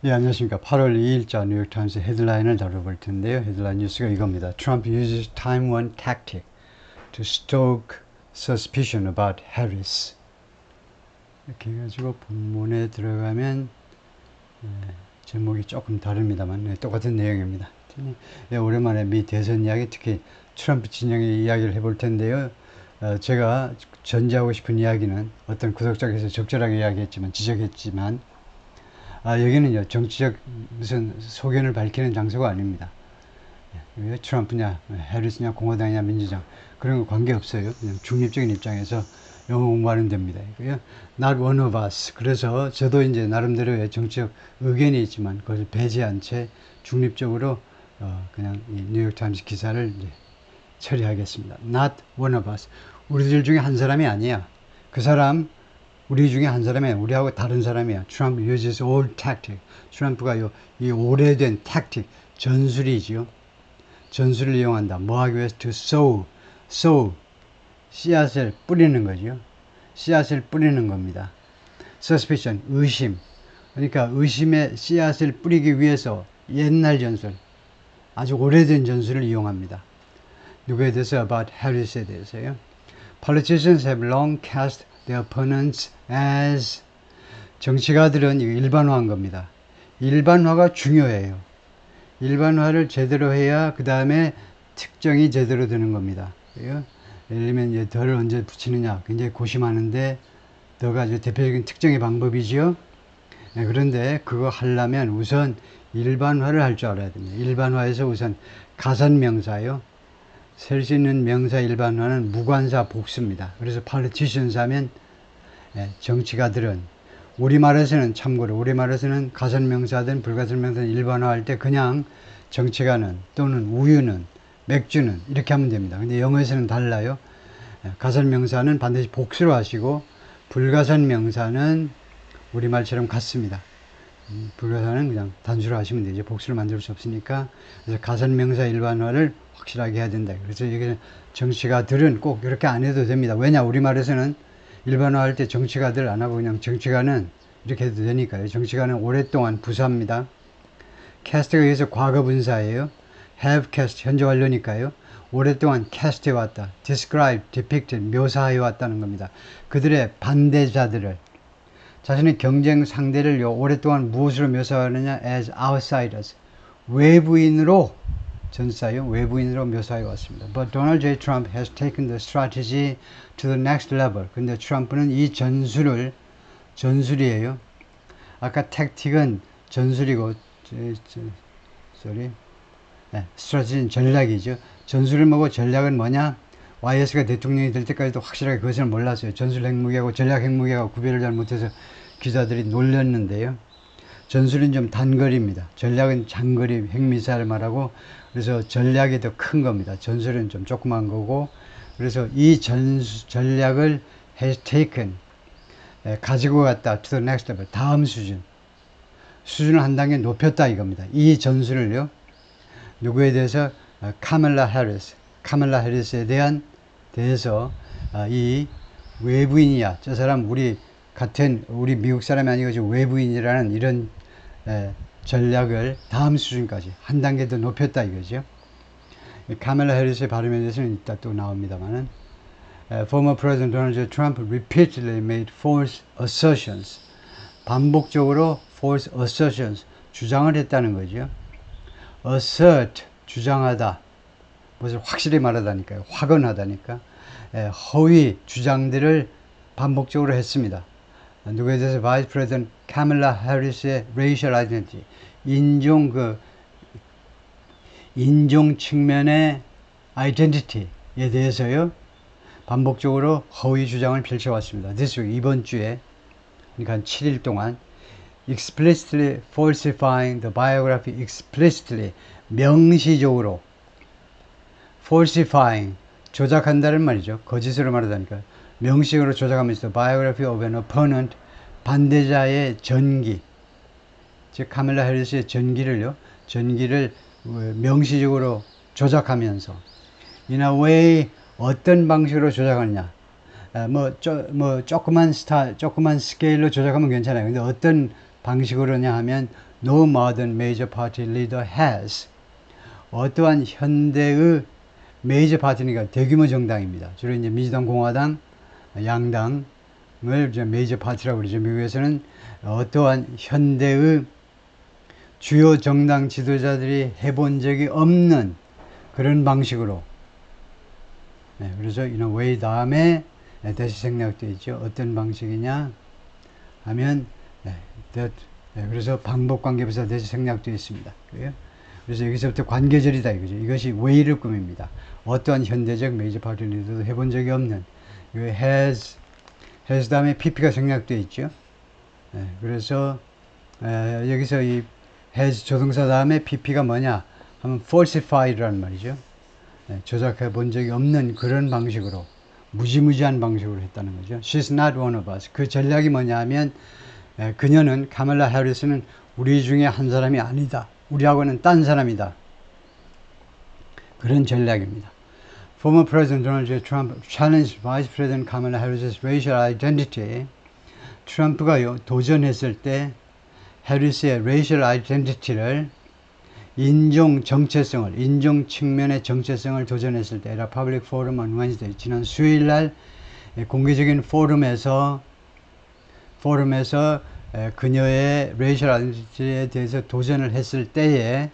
예, 안녕하십니까. 8월 2일자 뉴욕타임스 헤드라인을 다뤄볼 텐데요. 헤드라인 뉴스가 이겁니다. Trump uses time one tactic to stoke suspicion about Harris. 이렇게 해가지고 본문에 들어가면 제목이 조금 다릅니다만 똑같은 내용입니다. 예, 오랜만에 미 대선 이야기, 특히 트럼프 진영의 이야기를 해볼 텐데요. 제가 전제하고 싶은 이야기는 어떤 구독자께서 적절하게 이야기했지만, 지적했지만, 여기는요, 정치적 무슨 소견을 밝히는 장소가 아닙니다. 왜 트럼프냐, 해리스냐, 공화당이냐, 민주당. 그런 거 관계없어요. 그냥 중립적인 입장에서 영어 공부하는 데입니다. Not one of us. 그래서 저도 이제 나름대로의 정치적 의견이 있지만, 그것을 배제한 채 중립적으로, 그냥 이 뉴욕타임스 기사를 이제 처리하겠습니다. Not one of us. 우리들 중에 한 사람이 아니야. 그 사람, 우리 중에 한 사람이야. 우리하고 다른 사람이야. Trump uses old tactic. 트럼프가 이 오래된 tactic, 전술이지요. 전술을 이용한다. 뭐 하기 위해서? To sow. 씨앗을 뿌리는 거죠. 씨앗을 뿌리는 겁니다. Suspicion, 의심. 그러니까 의심의 씨앗을 뿌리기 위해서 옛날 전술, 아주 오래된 전술을 이용합니다. 누구에 대해서? About Harris에 대해서요. Politicians have long cast their opponents as. 정치가들은 이거 일반화한 겁니다. 일반화가 중요해요. 일반화를 제대로 해야 그 다음에 특정이 제대로 되는 겁니다. 예를 들면 덜을 언제 붙이느냐 굉장히 고심하는데 더가 이제 대표적인 특정의 방법이지요. 그런데 그거 하려면 우선 일반화를 할 줄 알아야 됩니다. 일반화에서 우선 가산명사요. 셀 수 있는 명사 일반화는 무관사 복수입니다. 그래서 politicians 하면 정치가들은, 우리말에서는 참고로 우리말에서는 가산명사든 불가산명사든 일반화할 때 그냥 정치가는 또는 우유는 맥주는 이렇게 하면 됩니다. 근데 영어에서는 달라요. 가산명사는 반드시 복수로 하시고 불가산명사는 우리말처럼 같습니다. 불가산은 그냥 단수로 하시면 되죠. 복수를 만들 수 없으니까. 그래서 가산명사 일반화를 확실하게 해야 된다. 그래서 이게 정치가들은 꼭 이렇게 안 해도 됩니다. 왜냐? 우리말에서는 일반화할 때 정치가들 안 하고 그냥 정치가는 이렇게 해도 되니까요. 정치가는 오랫동안 부사입니다. cast가 여기서 과거 분사예요. have cast 현재 완료니까요. 오랫동안 cast 해왔다. describe, depicted 묘사해왔다는 겁니다. 그들의 반대자들을, 자신의 경쟁 상대를 오랫동안 무엇으로 묘사하느냐? as outsiders. 외부인으로, 전사요. 외부인으로 묘사해 왔습니다. But Donald J. Trump has taken the strategy to the next level. 근데 트럼프는 이 전술이에요. 아까 택틱은 전술이고, 스트래티지는 전략이죠. 전술을 뭐고 전략은 뭐냐? YS가 대통령이 될 때까지도 확실하게 그것을 몰랐어요. 전술 핵무기하고 전략 핵무기하고 구별을 잘 못해서 기자들이 놀렸는데요. 전술은 좀 단거리입니다. 전략은 장거리 핵미사일을 말하고, 그래서 전략이 더 큰 겁니다. 전술은 좀 조그만 거고, 그래서 이 전략을 has taken, 가지고 갔다 to the next level, 다음 수준을 한 단계 높였다 이겁니다. 이 전술을요. 누구에 대해서? 카멀라 해리스에 대해서 이 외부인이야. 저 사람 우리 미국 사람이 아니고 지금 외부인이라는 이런 전략을 다음 수준까지 한 단계 더 높였다 이거죠. 카멀라 해리스의 발음에 대해서는 이따 또 나옵니다만은, former President Donald J. Trump repeatedly made false assertions. 반복적으로 false assertions, 주장을 했다는 거죠. assert, 주장하다. 무엇을 확실히 말하다니까요. 확언하다니까. 허위 주장들을 반복적으로 했습니다. 누구에 대해서? Vice President Kamala Harris의 racial identity, 인종 측면의 identity에 대해서요. 반복적으로 허위 주장을 펼쳐왔습니다. This week, 이번 주에, 그러니까 한 7일 동안 explicitly falsifying the biography, explicitly, 명시적으로, falsifying, 조작한다는 말이죠. 거짓으로 말하다니까. 명시적으로 조작하면서 biography of an opponent, 반대자의 전기, 즉 카멀라 해리스의 전기를 명시적으로 조작하면서, in a way, 어떤 방식으로 조작하느냐? 조그만 스케일로 조작하면 괜찮아요. 근데 어떤 방식으로냐 하면 no modern major party leader has. 어떠한 현대의 메이저 파티니까 대규모 정당입니다. 주로 이제 민주당, 공화당, 양당을 이제 메이저 파티라고 그러죠. 미국에서는 어떠한 현대의 주요 정당 지도자들이 해본 적이 없는 그런 방식으로. 네, 그래서 in a way 다음에 다시 생략되어 있죠. 어떤 방식이냐 하면 그래서 방법관계부사 다시 생략되어 있습니다. 그래서 여기서부터 관계절이다 이거죠. 이것이 way를 꾸밉니다. 어떠한 현대적 메이저 파티 리더도 해본 적이 없는 has 다음에 pp가 생략되어 있죠. 그래서 여기서 이 has 조동사 다음에 pp가 뭐냐 하면 falsify라는 말이죠. 조작해 본 적이 없는 그런 방식으로 무지무지한 방식으로 했다는 거죠. She's not one of us. 그 전략이 뭐냐 하면 그녀는 카멀라 해리스는 우리 중에 한 사람이 아니다. 우리하고는 딴 사람이다. 그런 전략입니다. Former President Donald J. Trump challenged Vice President Kamala Harris's racial identity. 트럼프가 도전했을 때 해리스의 racial identity를 인종 정체성을, 인종 측면의 정체성을 도전했을 때, Public Forum on Wednesday, 지난 수요일 날 공개적인 포럼에서 그녀의 racial identity에 대해서 도전을 했을 때에,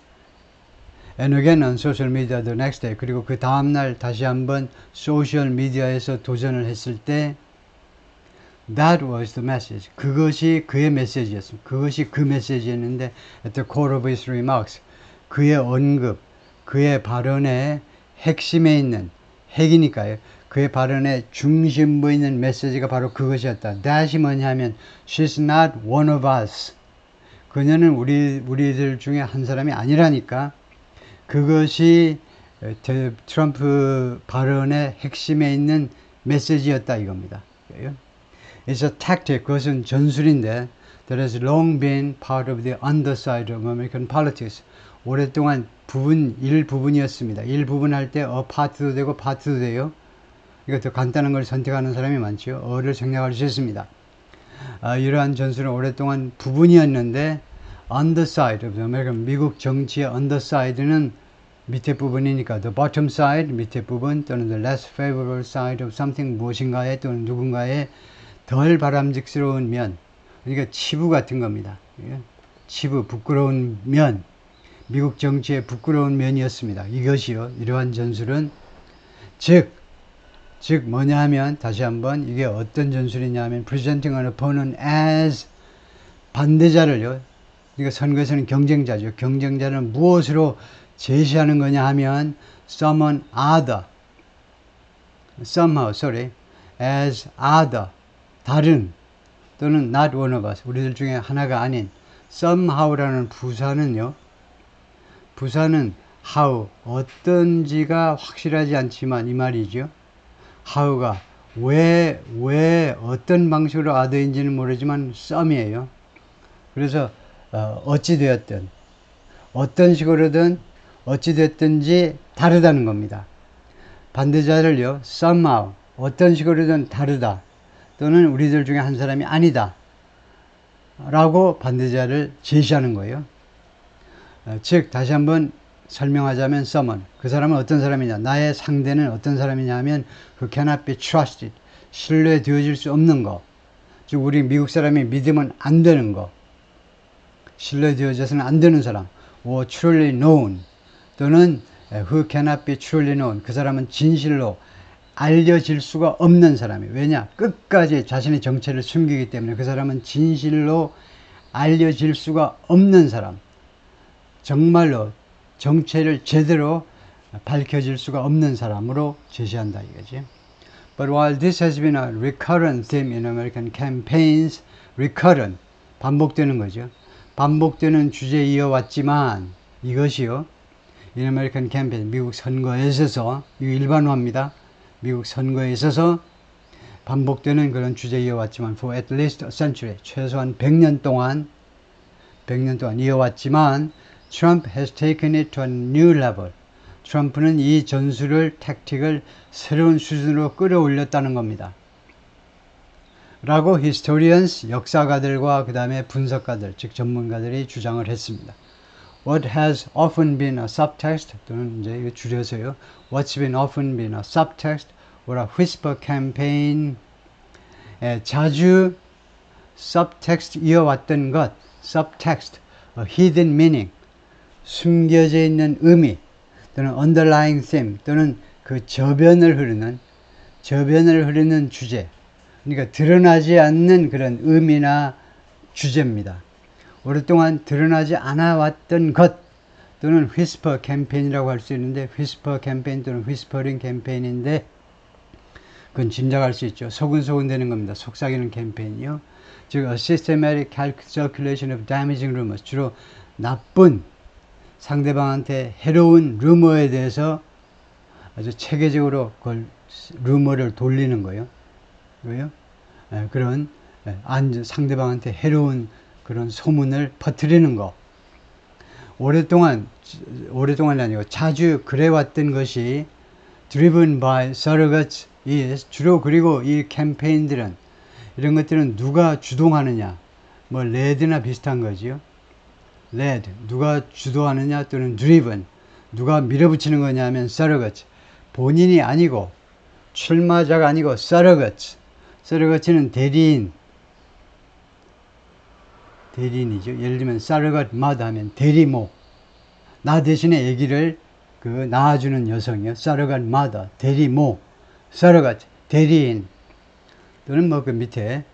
and again on social media the next day, 그리고 그 다음날 다시 한번 소셜 미디어에서 도전을 했을 때, that was the message. 그것이 그의 메시지였습니다. 그것이 그 메시지였는데, at the core of his remarks, 그의 언급, 그의 발언의 핵심에 있는, 핵이니까요. 그의 발언의 중심부에 있는 메시지가 바로 그것이었다. that이 뭐냐면 she's not one of us. 그녀는 우리들 중에 한 사람이 아니라니까. 그것이 트럼프 발언의 핵심에 있는 메시지였다 이겁니다. It's a tactic. 그것은 전술인데 that has long been part of the underside of American politics. 오랫동안 일부분이었습니다. 일부분 할 때 파트도 되고 파트도 돼요. 이거 더 간단한 걸 선택하는 사람이 많죠. 어를 생략할 수 있습니다. 이러한 전술은 오랫동안 부분이었는데 underside of the American, 미국 정치의 underside는 밑에 부분이니까 the bottom side, 밑에 부분 또는 the less favorable side of something, 무엇인가에 또는 누군가의 덜 바람직스러운 면, 그러니까 치부 같은 겁니다. 치부, 부끄러운 면, 미국 정치의 부끄러운 면이었습니다. 이것이요, 이러한 전술은 즉 뭐냐 하면 다시 한번 이게 어떤 전술이냐 하면 presenting an opponent as 반대자를요, 그러니까 선거에서는 경쟁자죠. 경쟁자를 무엇으로 제시하는 거냐 하면 someone other, somehow, as other, 다른 또는 not one of us, 우리들 중에 하나가 아닌 somehow라는 부사는 how, 어떤지가 확실하지 않지만 이 말이죠. how가 왜 어떤 방식으로 other인지는 모르지만 some이에요. 그래서 어찌되었든 어떤 식으로든 어찌됐든지 다르다는 겁니다. 반대자를요, somehow, 어떤 식으로든 다르다 또는 우리들 중에 한 사람이 아니다 라고 반대자를 제시하는 거예요. 즉 다시 한번 설명하자면 someone, 그 사람은 어떤 사람이냐, 나의 상대는 어떤 사람이냐 하면 who cannot be trusted, 신뢰되어질 수 없는 거, 즉 우리 미국 사람이 믿으면 안 되는 거, 신뢰되어져서는 안 되는 사람, or truly known 또는 who cannot be truly known, 그 사람은 진실로 알려질 수가 없는 사람이에요. 왜냐? 끝까지 자신의 정체를 숨기기 때문에 그 사람은 진실로 알려질 수가 없는 사람, 정말로 정체를 제대로 밝혀질 수가 없는 사람으로 제시한다 이거지. But while this has been a recurrent theme in American campaigns, recurrent, 반복되는 거죠. 반복되는 주제에 이어왔지만 이것이요, in American campaign, 미국 선거에 있어서, 이거 일반화입니다. 미국 선거에 있어서 반복되는 그런 주제에 이어왔지만 for at least a century, 최소한 100년 동안 이어왔지만 Trump has taken it to a new level. 트럼프는 이 전술을, 택틱을 새로운 수준으로 끌어올렸다는 겁니다. 라고 historians, 역사가들과 그 다음에 분석가들, 즉 전문가들이 주장을 했습니다. What has often been a subtext, 또는 이제 이거 줄여서요. What's been often been a subtext or a whisper campaign. 자주 subtext 이어왔던 것, subtext, a hidden meaning, 숨겨져 있는 의미, 또는 underlying theme, 또는 그 저변을 흐르는 주제. 그러니까 드러나지 않는 그런 의미나 주제입니다. 오랫동안 드러나지 않아 왔던 것, 또는 whisper 캠페인이라고 할 수 있는데, whisper 캠페인 또는 whispering 캠페인인데, 그건 짐작할 수 있죠. 소근소근 되는 겁니다. 속삭이는 캠페인이요. 즉, a systematic circulation of damaging rumors. 주로 나쁜, 상대방한테 해로운 루머에 대해서 아주 체계적으로 그걸 루머를 돌리는 거예요. 왜요? 그런 상대방한테 해로운 그런 소문을 퍼뜨리는 거. 오랫동안이 아니고 자주 그래왔던 것이 driven by surrogates is 주로. 그리고 이 캠페인들은, 이런 것들은 누가 주동하느냐, 뭐 레드나 비슷한 거지요. led, 누가 주도하느냐, 또는 driven, 누가 밀어붙이는 거냐 하면 surrogates, 본인이 아니고, 출마자가 아니고 surrogates. surrogate는 대리인이죠. 예를 들면 surrogate mother 하면 대리모, 나 대신에 아기를 낳아주는 여성이요. surrogate mother, 대리모, surrogate, 대리인, 또는 뭐 그 밑에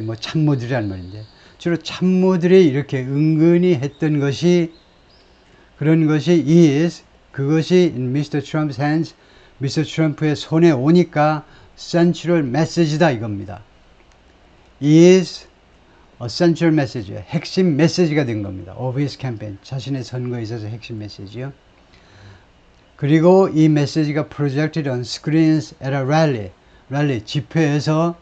뭐 참모들이란 말인데, 주로 참모들이 이렇게 은근히 했던 것이, 그런 것이 is, 그것이 in Mr. Trump's hands, 미스터 트럼프의 손에 오니까 central message다 이겁니다. is a central message, 핵심 메시지가 된 겁니다. of his campaign, 자신의 선거에 있어서 핵심 메시지요. 그리고 이 메시지가 projected on screens at a rally, 집회에서,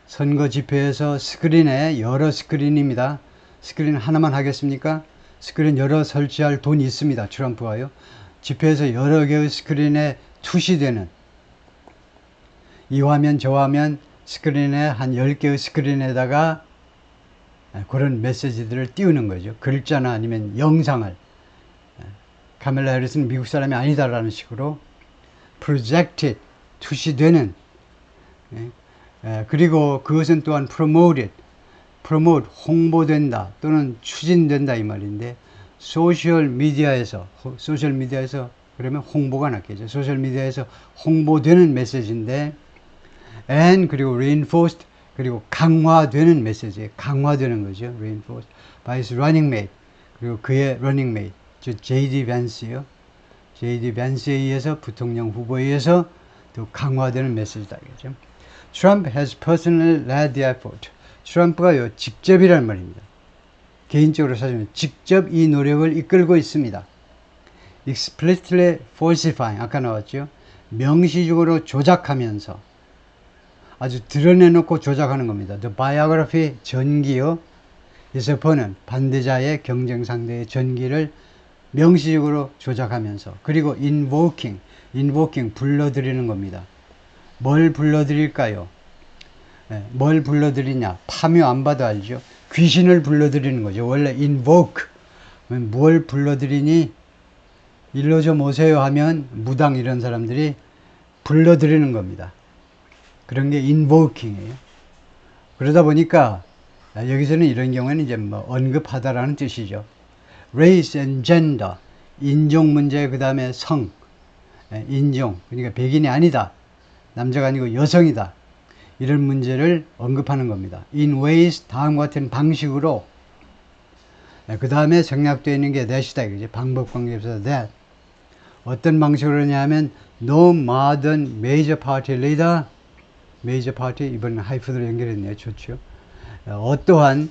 선거 집회에서 스크린에, 여러 스크린입니다. 스크린 하나만 하겠습니까? 스크린 여러 설치할 돈이 있습니다. 트럼프가요. 집회에서 여러 개의 스크린에 투시되는, 이 화면 저 화면 스크린에 한 10개의 스크린에다가 그런 메시지들을 띄우는 거죠. 글자나 아니면 영상을. 카멜라 해리스는 미국 사람이 아니다라는 식으로 projected, 투시되는. 그리고 그것은 또한 promote, 홍보된다 또는 추진된다 이 말인데, 소셜미디어에서 그러면 홍보가 낫겠죠. 소셜미디어에서 홍보되는 메시지인데, and 그리고 reinforced, 그리고 강화되는 메시지, 강화되는 거죠. reinforced by his running mate, 그리고 그의 running mate, 즉 J.D. 밴스요. J.D. 밴스에 의해서, 부통령 후보에 의해서 또 강화되는 메시지다 이거죠. Trump has personally led the effort. 트럼프가요, 직접이란 말입니다. 개인적으로 사실은 직접 이 노력을 이끌고 있습니다. explicitly falsifying, 아까 나왔죠. 명시적으로 조작하면서, 아주 드러내놓고 조작하는 겁니다. The biography, 전기요. his opponent, 반대자의, 경쟁 상대의 전기를 명시적으로 조작하면서, 그리고 invoking, 불러들이는 겁니다. 뭘 불러들일까요? 뭘 불러들이냐? 파묘 안 봐도 알죠? 귀신을 불러들이는 거죠. 원래 invoke, 뭘 불러들이니? 일로 좀 오세요 하면 무당 이런 사람들이 불러들이는 겁니다. 그런 게 invoking이에요. 그러다 보니까 여기서는 이런 경우에는 이제 뭐 언급하다라는 뜻이죠. race and gender, 인종 문제, 그 다음에 성, 인종, 그러니까 백인이 아니다, 남자가 아니고 여성이다, 이런 문제를 언급하는 겁니다. in ways, 다음과 같은 방식으로. 그 다음에 생략되어 있는 게 that이다 이거지. 방법 관계에서 that. 어떤 방식으로 하냐면 no modern major party leader, major party, 이번엔 하이픈으로 연결했네요. 좋죠. 어떠한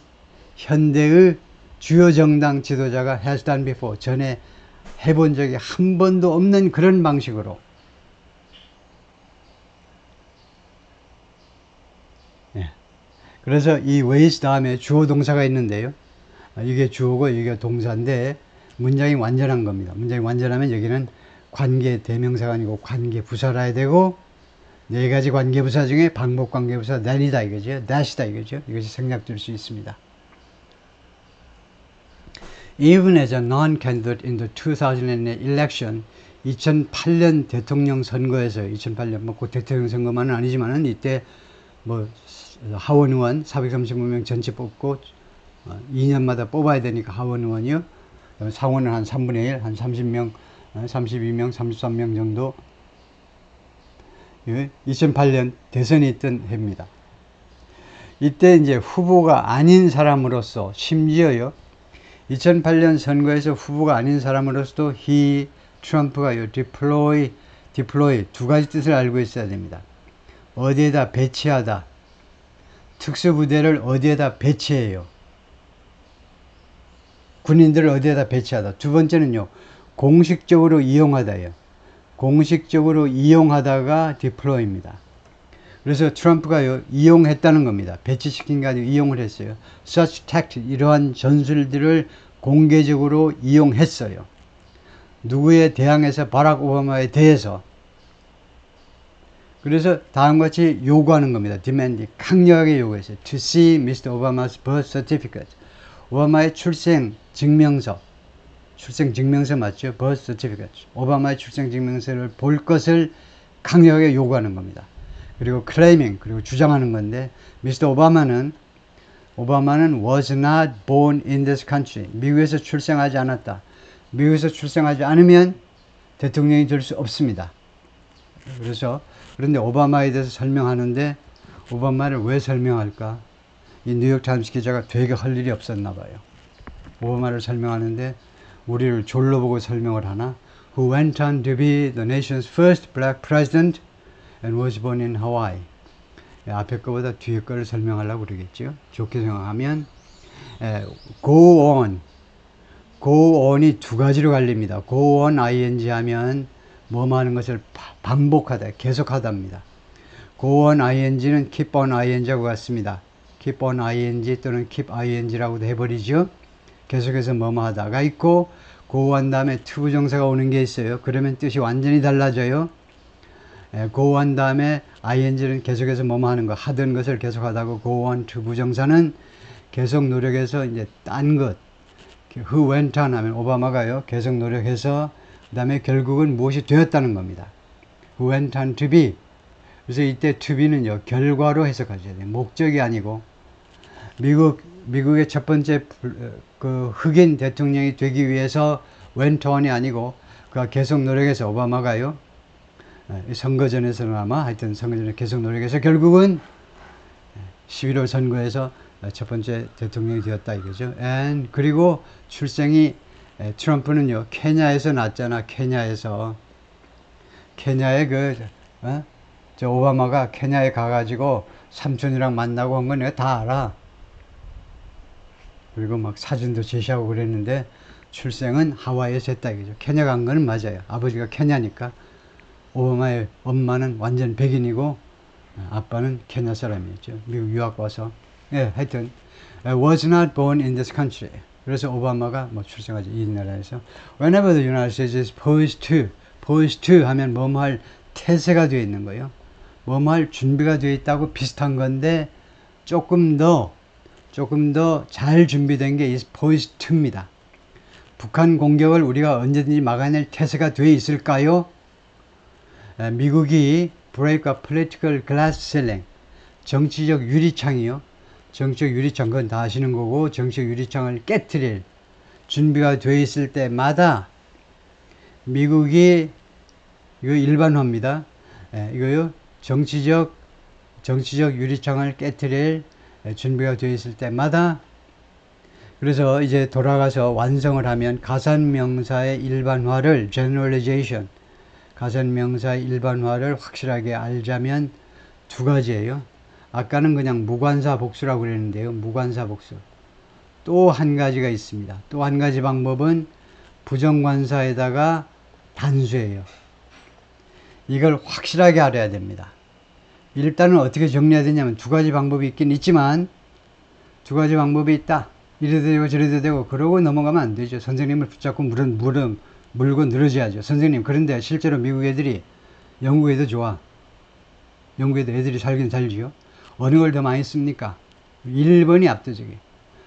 현대의 주요 정당 지도자가 has done before, 전에 해본 적이 한 번도 없는 그런 방식으로. 그래서 이 ways 다음에 주어 동사가 있는데요. 이게 주어고 이게 동사인데 문장이 완전한 겁니다. 문장이 완전하면 여기는 관계 대명사가 아니고 관계 부사라 해야 되고, 네 가지 관계부사 중에 반복 관계부사 than이다 이거죠. that이다 이거죠. 이것이 생략될 수 있습니다. Even as a non-candidate in the 2008 election, 2008년 대통령 선거에서 2008년 뭐 그 대통령 선거만은 아니지만은 이때 뭐 하원 의원 435명 전체 뽑고 2년마다 뽑아야 되니까 하원 의원이요. 상원은 한 3분의 1, 한 30명, 32명, 33명 정도 2008년 대선이 있던 해입니다. 이때 이제 후보가 아닌 사람으로서 심지어요 2008년 선거에서 후보가 아닌 사람으로서도 트럼프가요 deploy 두 가지 뜻을 알고 있어야 됩니다. 어디에다 배치하다, 특수부대를 어디에다 배치해요. 군인들을 어디에다 배치하다. 두 번째는요 공식적으로 이용하다예요. 공식적으로 이용하다가 deploy입니다. 그래서 트럼프가요 이용했다는 겁니다. 배치시킨 게 아니고 이용을 했어요. Such tactic, 이러한 전술들을 공개적으로 이용했어요. 누구에 대항해서? 바락 오바마에 대해서. 그래서 다음과 같이 요구하는 겁니다. demand, 강력하게 요구했어요. To see Mr. Obama's birth certificate. 오바마의 출생 증명서 맞죠? birth certificate. 오바마의 출생 증명서를 볼 것을 강력하게 요구하는 겁니다. 그리고 claiming, 그리고 주장하는 건데 Mr. 오바마는 was not born in this country. 미국에서 출생하지 않았다. 미국에서 출생하지 않으면 대통령이 될 수 없습니다. 그런데 오바마에 대해서 설명하는데 오바마를 왜 설명할까? 이 뉴욕타임스 기자가 되게 할 일이 없었나 봐요. 오바마를 설명하는데 우리를 졸로 보고 설명을 하나? Who went on to be the nation's first black president and was born in Hawaii. 앞에 거보다 뒤에 거를 설명하려고 그러겠죠. 좋게 생각하면 go on이 두 가지로 갈립니다. go on ing 하면 뭐뭐 하는 것을 반복하다, 계속하다입니다. go on ing는 keep on ing하고 같습니다. keep on ing 또는 keep ing라고도 해버리죠. 계속해서 뭐뭐 하다가 있고 go on 다음에 to 부정사가 오는 게 있어요. 그러면 뜻이 완전히 달라져요. go on 다음에 ing는 계속해서 뭐뭐 하는 거, 하던 것을 계속하다고 go on to 부정사는 계속 노력해서 이제 딴 것. who went on 하면 오바마가요 계속 노력해서 그 다음에 결국은 무엇이 되었다는 겁니다. who went on to be. 그래서 이때 to be는요 결과로 해석하셔야 돼요. 목적이 아니고 미국의 첫 번째 그 흑인 대통령이 되기 위해서 went on이 아니고 그가 계속 노력해서 오바마가요 선거전에서는 아마 하여튼 선거전에 계속 노력해서 결국은 11월 선거에서 첫 번째 대통령이 되었다 이거죠. 그리고 출생이 트럼프는요 케냐에서 났잖아. 케냐에 저 오바마가 케냐에 가가지고 삼촌이랑 만나고 한 건 내가 다 알아. 그리고 막 사진도 제시하고 그랬는데 출생은 하와이에서 했다 이거죠. 케냐 간 거는 맞아요. 아버지가 케냐니까. 오바마의 엄마는 완전 백인이고 아빠는 케냐 사람이었죠. 미국 유학 와서. 하여튼 was not born in this country. 그래서 오바마가 뭐 출생하지 이 나라에서. Whenever the United States is poised to 하면 뭐뭐 할 태세가 되어 있는 거예요. 뭐뭐 할 준비가 되어 있다고 비슷한 건데 조금 더 잘 준비된 게 is poised to입니다. 북한 공격을 우리가 언제든지 막아낼 태세가 되어 있을까요? 미국이 break a political glass ceiling, 정치적 유리창이요. 정치적 유리창, 그건 다 아시는 거고, 정치적 유리창을 깨트릴 준비가 되어 있을 때마다 미국이, 이거 일반화입니다. 이거요, 정치적 유리창을 깨트릴 준비가 되어 있을 때마다, 그래서 이제 돌아가서 완성을 하면 가산명사의 일반화를 generalization, 가산명사의 일반화를 확실하게 알자면 두 가지예요. 아까는 그냥 무관사 복수라고 그랬는데요. 무관사 복수. 또 한 가지가 있습니다. 또 한 가지 방법은 부정관사에다가 단수예요. 이걸 확실하게 알아야 됩니다. 일단은 어떻게 정리해야 되냐면 두 가지 방법이 있긴 있지만 두 가지 방법이 있다. 이래도 되고 저래도 되고 그러고 넘어가면 안 되죠. 선생님을 붙잡고 물고 늘어져야죠. 선생님, 그런데 실제로 미국 애들이 영국 애도 좋아. 영국에도 애들이 살긴 살지요. 어느 걸 더 많이 씁니까? 1번이 압도적이에요.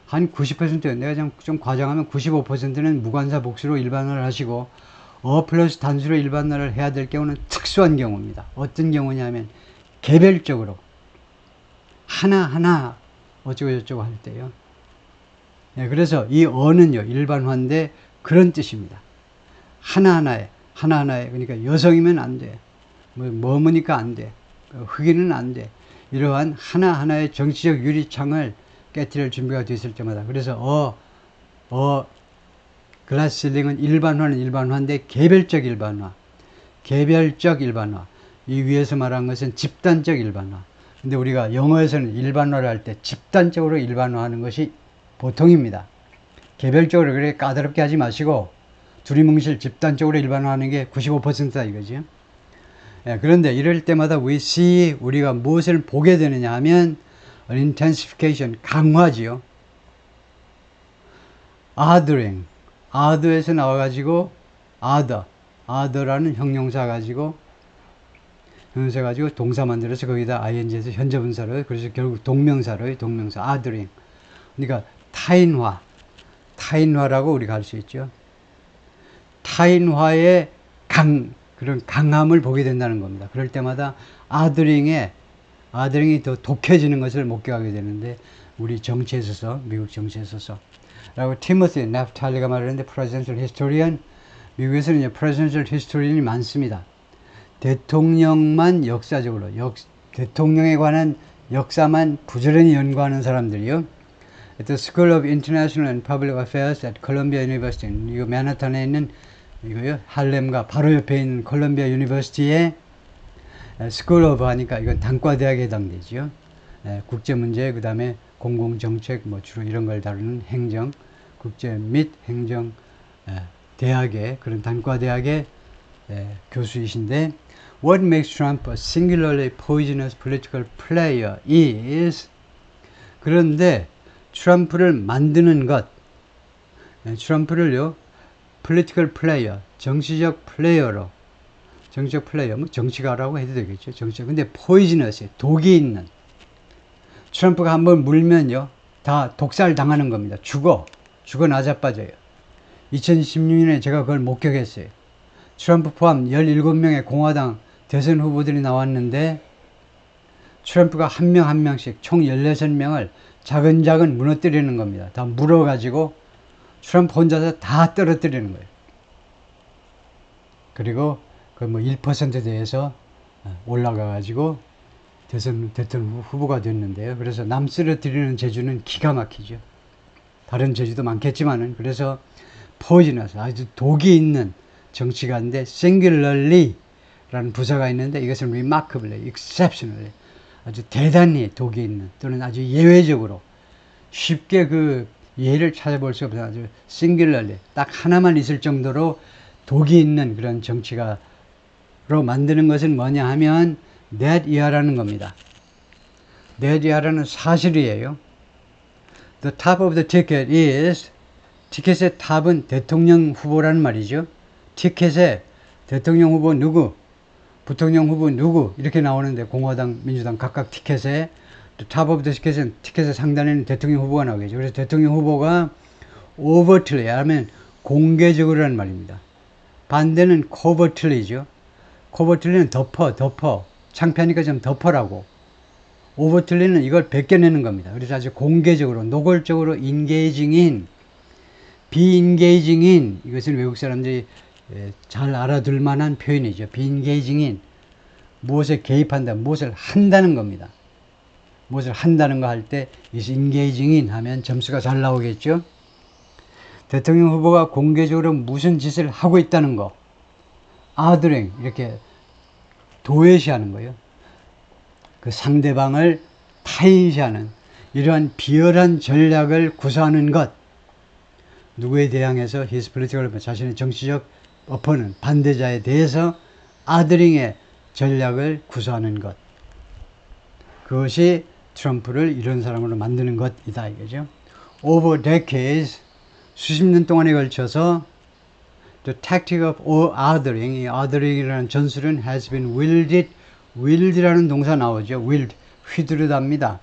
한 90%, 내가 좀 과장하면 95%는 무관사 복수로 일반화를 하시고 플러스 단수로 일반화를 해야 될 경우는 특수한 경우입니다. 어떤 경우냐면 개별적으로 하나하나 어쩌고저쩌고 할 때요. 네, 그래서 이 어는요 일반화인데 그런 뜻입니다. 하나하나에 그러니까 여성이면 안 돼. 뭐니까 안 돼. 흑인은 안 돼. 이러한 하나하나의 정치적 유리창을 깨뜨릴 준비가 됐을 때마다. 그래서 글라스 실링은 일반화는 일반화인데 개별적 일반화. 이 위에서 말한 것은 집단적 일반화. 근데 우리가 영어에서는 일반화를 할 때 집단적으로 일반화하는 것이 보통입니다. 개별적으로 그렇게 까다롭게 하지 마시고 두리뭉실 집단적으로 일반화하는 게 95%다 이거죠. 예, 그런데 이럴 때마다 we see, 우리가 무엇을 보게 되느냐 하면 an intensification, 강화지요. other에서 나와가지고 other라는 형용사 가지고 동사 만들어서 거기다 ing에서 현재분사로, 그래서 결국 동명사 othering. 그러니까 타인화라고 우리가 할 수 있죠. 타인화의 그런 강함을 보게 된다는 겁니다. 그럴 때마다 othering이 더 독해지는 것을 목격하게 되는데, 우리 정치에 있어서, 미국 정치에 있어서. 라고 티모시 납탈리가 말하는데, presidential historian, 미국에서는 이제 presidential historian이 많습니다. 대통령만 역사적으로, 대통령에 관한 역사만 부지런히 연구하는 사람들이요. At the School of International and Public Affairs at Columbia University, 이거 맨하탄에 있는 이거요, 할렘과 바로 옆에 있는 콜럼비아 유니버시티의 스쿨 오브 하니까 이건 단과대학에 해당되죠. 국제문제, 그 다음에 공공정책, 주로 이런 걸 다루는 행정, 국제 및 행정 대학의, 그런 단과대학의 교수이신데, What makes Trump a singularly poisonous political player is, 그런데 트럼프를 만드는 것, 트럼프를요, political player, 정치적 플레이어로, 정치가라고 해도 되겠죠. 근데 poisonous, 독이 있는. 트럼프가 한번 물면요, 다 독살 당하는 겁니다. 죽어 나자빠져요. 2016년에 제가 그걸 목격했어요. 트럼프 포함 17명의 공화당 대선 후보들이 나왔는데, 트럼프가 한 명 한 명씩 총 16명을 자근자근 무너뜨리는 겁니다. 다 물어가지고 트럼프 혼자서 다 떨어뜨리는 거예요. 그리고 그 1%대에서 올라가가지고 대통령 후보가 됐는데요. 그래서 남 쓰러뜨리는 재주는 기가 막히죠. 다른 재주도 많겠지만은, 그래서 포진해서 아주 독이 있는 정치가인데, singularly 라는 부사가 있는데, 이것은 remarkably, exceptionally, 아주 대단히 독이 있는, 또는 아주 예외적으로 쉽게 그 예를 찾아볼 수 없어요. 아주 singularly, 딱 하나만 있을 정도로 독이 있는 그런 정치가로 만드는 것은 뭐냐 하면 that 이하라는 겁니다. that 이하라는 사실이에요. The top of the ticket is, 티켓의 탑은 대통령 후보라는 말이죠. 티켓에 대통령 후보 누구, 부통령 후보 누구 이렇게 나오는데, 공화당, 민주당 각각 티켓에 the top of the ticket은 티켓의 상단에는 대통령 후보가 나오겠죠. 그래서 대통령 후보가 overtly 하면 공개적으로라는 말입니다. 반대는 covertly죠. covertly는 덮어 창피하니까 좀 덮어라고. overtly는 이걸 벗겨내는 겁니다. 그래서 아주 공개적으로, 노골적으로 engaging in, be-engaging in, 이것은 외국 사람들이 잘 알아둘 만한 표현이죠. be-engaging in, 무엇에 개입한다, 무엇을 한다는 겁니다. 무엇을 한다는 거 할 때 is engaging in 하면 점수가 잘 나오겠죠. 대통령 후보가 공개적으로 무슨 짓을 하고 있다는 거, othering, 이렇게 도외시하는 거예요. 그 상대방을 타인시하는 이러한 비열한 전략을 구사하는 것, 누구에 대항해서 his political, 자신의 정치적 opponent, 반대자에 대해서 othering의 전략을 구사하는 것, 그것이 트럼프를 이런 사람으로 만드는 것이다 이거죠. Over decades, 수십 년 동안에 걸쳐서 the tactic of othering, 이 othering이라는 전술은 has been wielded wield라는 동사 나오죠. wield, 휘두르다입니다.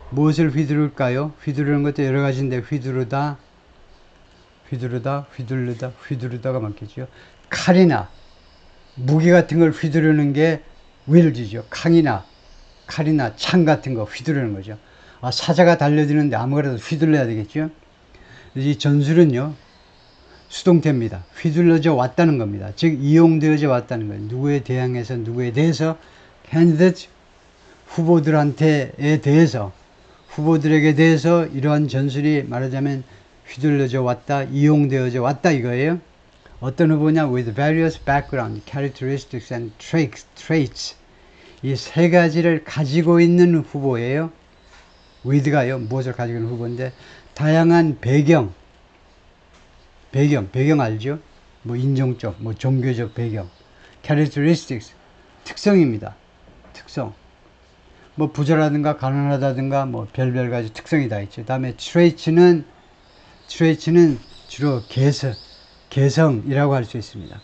무엇을 휘두를까요? 휘두르는 것도 여러 가지인데 휘두르다, 휘두르다가 맞겠죠. 칼이나 무기 같은 걸 휘두르는 게 wield이죠. 칼이나 창 같은 거 휘두르는 거죠. 사자가 달려드는데 아무거나도 휘둘러야 되겠죠. 이 전술은요, 수동태입니다. 휘둘러져 왔다는 겁니다. 즉 이용되어져 왔다는 거예요. 누구에 대항해서 누구에 대해서 candidate 후보들한테에 대해서 후보들에게 대해서 이러한 전술이 말하자면 휘둘러져 왔다, 이용되어져 왔다 이거예요. 어떤 후보냐? with various background, characteristics and traits. 이 세 가지를 가지고 있는 후보예요. with가요. 무엇을 가지고 있는 후보인데 다양한 배경 알죠? 뭐 인종적, 뭐 종교적 배경. characteristics, 특성입니다. 특성. 뭐 부자라든가 가난하다든가 뭐 별별 가지 특성이 다 있죠. 다음에 traits는 주로 개성이라고 할 수 있습니다.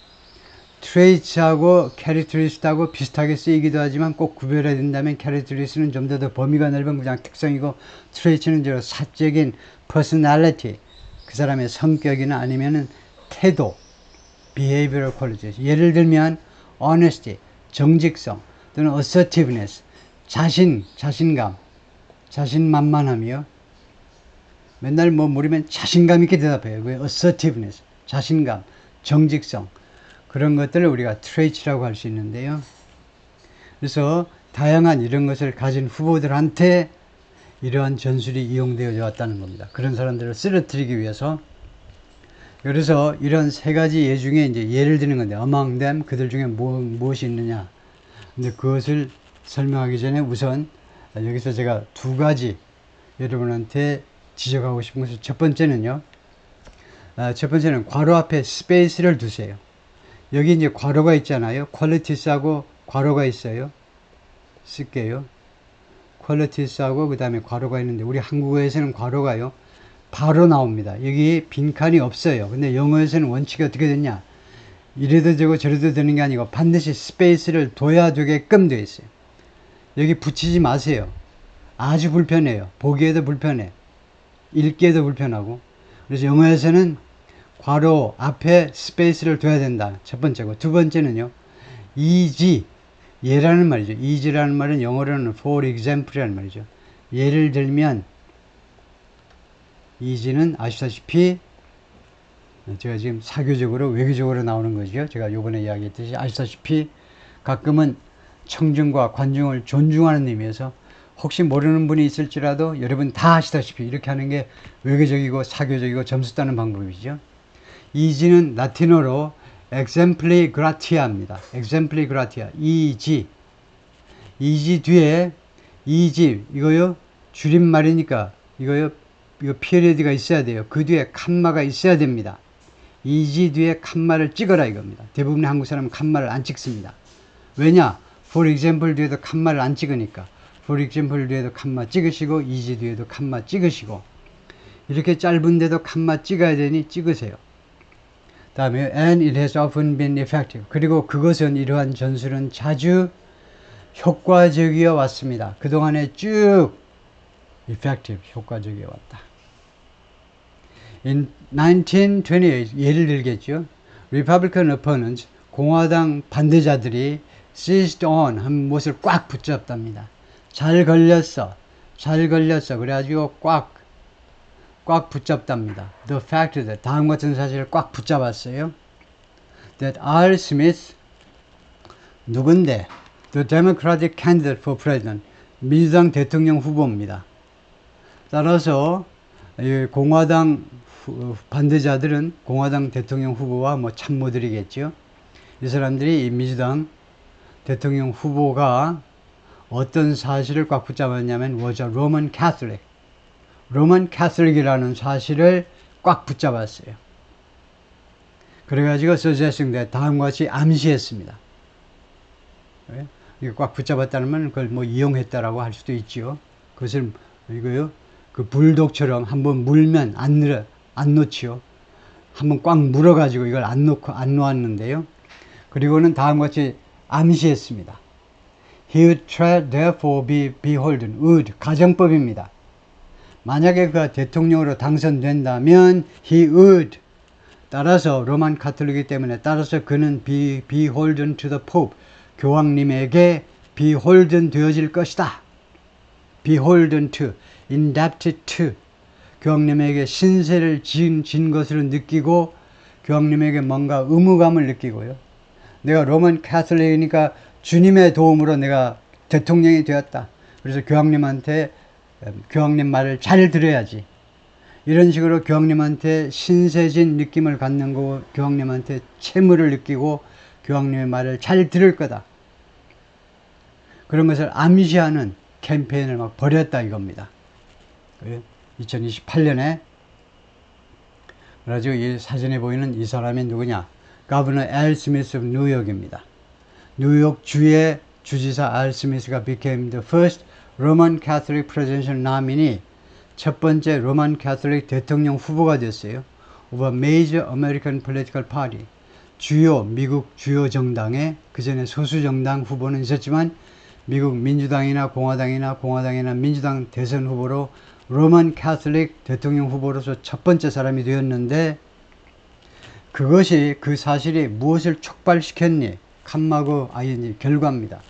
traits하고 characteristic하고 비슷하게 쓰이기도 하지만 꼭 구별해야 된다면 characteristic는 좀 더 범위가 넓은 그냥 특성이고 traits는 주로 사적인 personality, 그 사람의 성격이나 아니면은 태도, behavioral qualities. 예를 들면 honesty, 정직성 또는 assertiveness, 자신감, 자신만만함이요. 맨날 뭐 물으면 자신감 있게 대답해요. 왜? assertiveness, 자신감, 정직성, 그런 것들을 우리가 traits라고 할 수 있는데요. 그래서 다양한 이런 것을 가진 후보들한테 이러한 전술이 이용되어 왔다는 겁니다. 그런 사람들을 쓰러뜨리기 위해서. 그래서 이런 세 가지 예 중에 이제 예를 드는 건데, among them, 그들 중에 무엇이 있느냐. 근데 그것을 설명하기 전에 우선 여기서 제가 두 가지 여러분한테 지적하고 싶은 것은 첫 번째는 괄호 앞에 스페이스를 두세요. 여기 이제 괄호가 있잖아요. qualities하고 괄호가 있어요. 쓸게요. qualities하고 그 다음에 괄호가 있는데 우리 한국어에서는 괄호가요 바로 나옵니다. 여기 빈칸이 없어요. 근데 영어에서는 원칙이 어떻게 됐냐, 이래도 되고 저래도 되는 게 아니고 반드시 스페이스를 둬야 되게끔 되어 있어요. 여기 붙이지 마세요. 아주 불편해요. 보기에도 불편해, 읽기에도 불편하고. 그래서 영어에서는 괄호 앞에 스페이스를 둬야 된다. 첫 번째고, 두 번째는요, easy, 예라는 말이죠. easy라는 말은 영어로는 for example이라는 말이죠. 예를 들면, easy는 아시다시피 제가 지금 사교적으로 외교적으로 나오는 거죠. 제가 요번에 이야기했듯이 아시다시피 가끔은 청중과 관중을 존중하는 의미에서 혹시 모르는 분이 있을지라도 여러분 다 아시다시피 이렇게 하는 게 외교적이고 사교적이고 점수 따는 방법이죠. easy는 라틴어로 exempli gratia입니다. exempli gratia, easy. easy 뒤에 easy 이거요 줄임말이니까 이거 피리어드가 있어야 돼요. 그 뒤에 칸마가 있어야 됩니다. easy 뒤에 칸마를 찍어라 이겁니다. 대부분의 한국 사람은 칸마를 안 찍습니다. 왜냐? for example 뒤에도 칸마를 안 찍으니까. for example 뒤에도 칸마 찍으시고 easy 뒤에도 칸마 찍으시고, 이렇게 짧은데도 칸마 찍어야 되니 찍으세요. 다음에 and it has often been effective. 그리고 그것은, 이러한 전술은 자주 효과적이어 왔습니다. 그동안에 쭉 effective, 효과적이어 왔다. In 1928, 예를 들겠죠. Republican opponents, 공화당 반대자들이 seized on, 한 무엇을 꽉 붙잡답니다. 잘 걸렸어. 그래가지고 꽉 붙잡답니다. The fact that, 다음 같은 사실을 꽉 붙잡았어요. That R. Smith, 누군데? The Democratic candidate for president, 민주당 대통령 후보입니다. 따라서 공화당 반대자들은 공화당 대통령 후보와 뭐 참모들이겠죠. 이 사람들이 이 민주당 대통령 후보가 어떤 사실을 꽉 붙잡았냐면 was a Roman Catholic. 로만 캐톨릭이라는 사실을 꽉 붙잡았어요. 그래가지고 suggesting 다음과 같이 암시했습니다. 이거 꽉 붙잡았다는 말 그걸 뭐 이용했다라고 할 수도 있지요. 그것을 이거요, 그 불독처럼 한번 물면 안 놓지요. 한번 꽉 물어가지고 이걸 안 놓았는데요. 그리고는 다음과 같이 암시했습니다. He would therefore be beholden. would 가정법입니다. 만약에 그가 대통령으로 당선된다면 he would 따라서 로만 카톨릭이기 때문에 따라서 그는 be beholden to the Pope 교황님에게 beholden 되어질 것이다. beholden to, indebted to 교황님에게 신세를 진 것을 느끼고 교황님에게 뭔가 의무감을 느끼고요. 내가 로만 카톨릭이니까 주님의 도움으로 내가 대통령이 되었다. 그래서 교황님한테 교황님 말을 잘 들어야지. 이런 식으로 교황님한테 신세진 느낌을 갖는 거고 교황님한테 채무를 느끼고 교황님의 말을 잘 들을 거다. 그런 것을 암시하는 캠페인을 막 벌였다 이겁니다. 2028년에 그래가지고 이 사진에 보이는 이 사람이 누구냐? Governor Al Smith of New York입니다. 뉴욕 주의 주지사 알 스미스가 became the first Roman Catholic presidential nominee 첫 번째 로만 카톨릭 대통령 후보가 됐어요. of a major American political party 주요 미국 주요 정당의 그전에 소수 정당 후보는 있었지만 미국 민주당이나 공화당이나 민주당 대선 후보로 로만 카톨릭 대통령 후보로서 첫 번째 사람이 되었는데 그것이 그 사실이 무엇을 촉발시켰니? 칸마고 ing 결과입니다.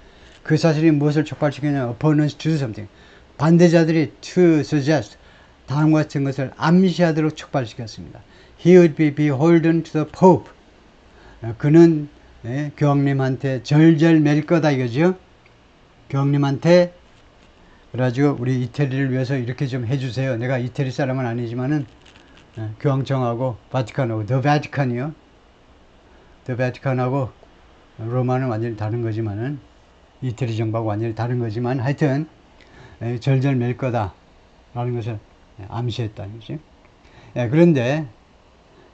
그 사실이 무엇을 촉발시켰냐? opponents to do something. 반대자들이 to suggest 다음과 같은 것을 암시하도록 촉발시켰습니다. He would be beholden to the Pope. 그는 교황님한테 절절맬 거다 이거죠. 교황님한테 그래가지고 우리 이태리를 위해서 이렇게 좀 해주세요. 내가 이태리 사람은 아니지만은 교황청하고 바티칸하고 The Vatican이요. The Vatican하고 로마는 완전히 다른 거지만은 이태리 정부하고 완전히 다른 거지만 하여튼 절절맬 거다 라는 것을 암시했다는 거죠. 그런데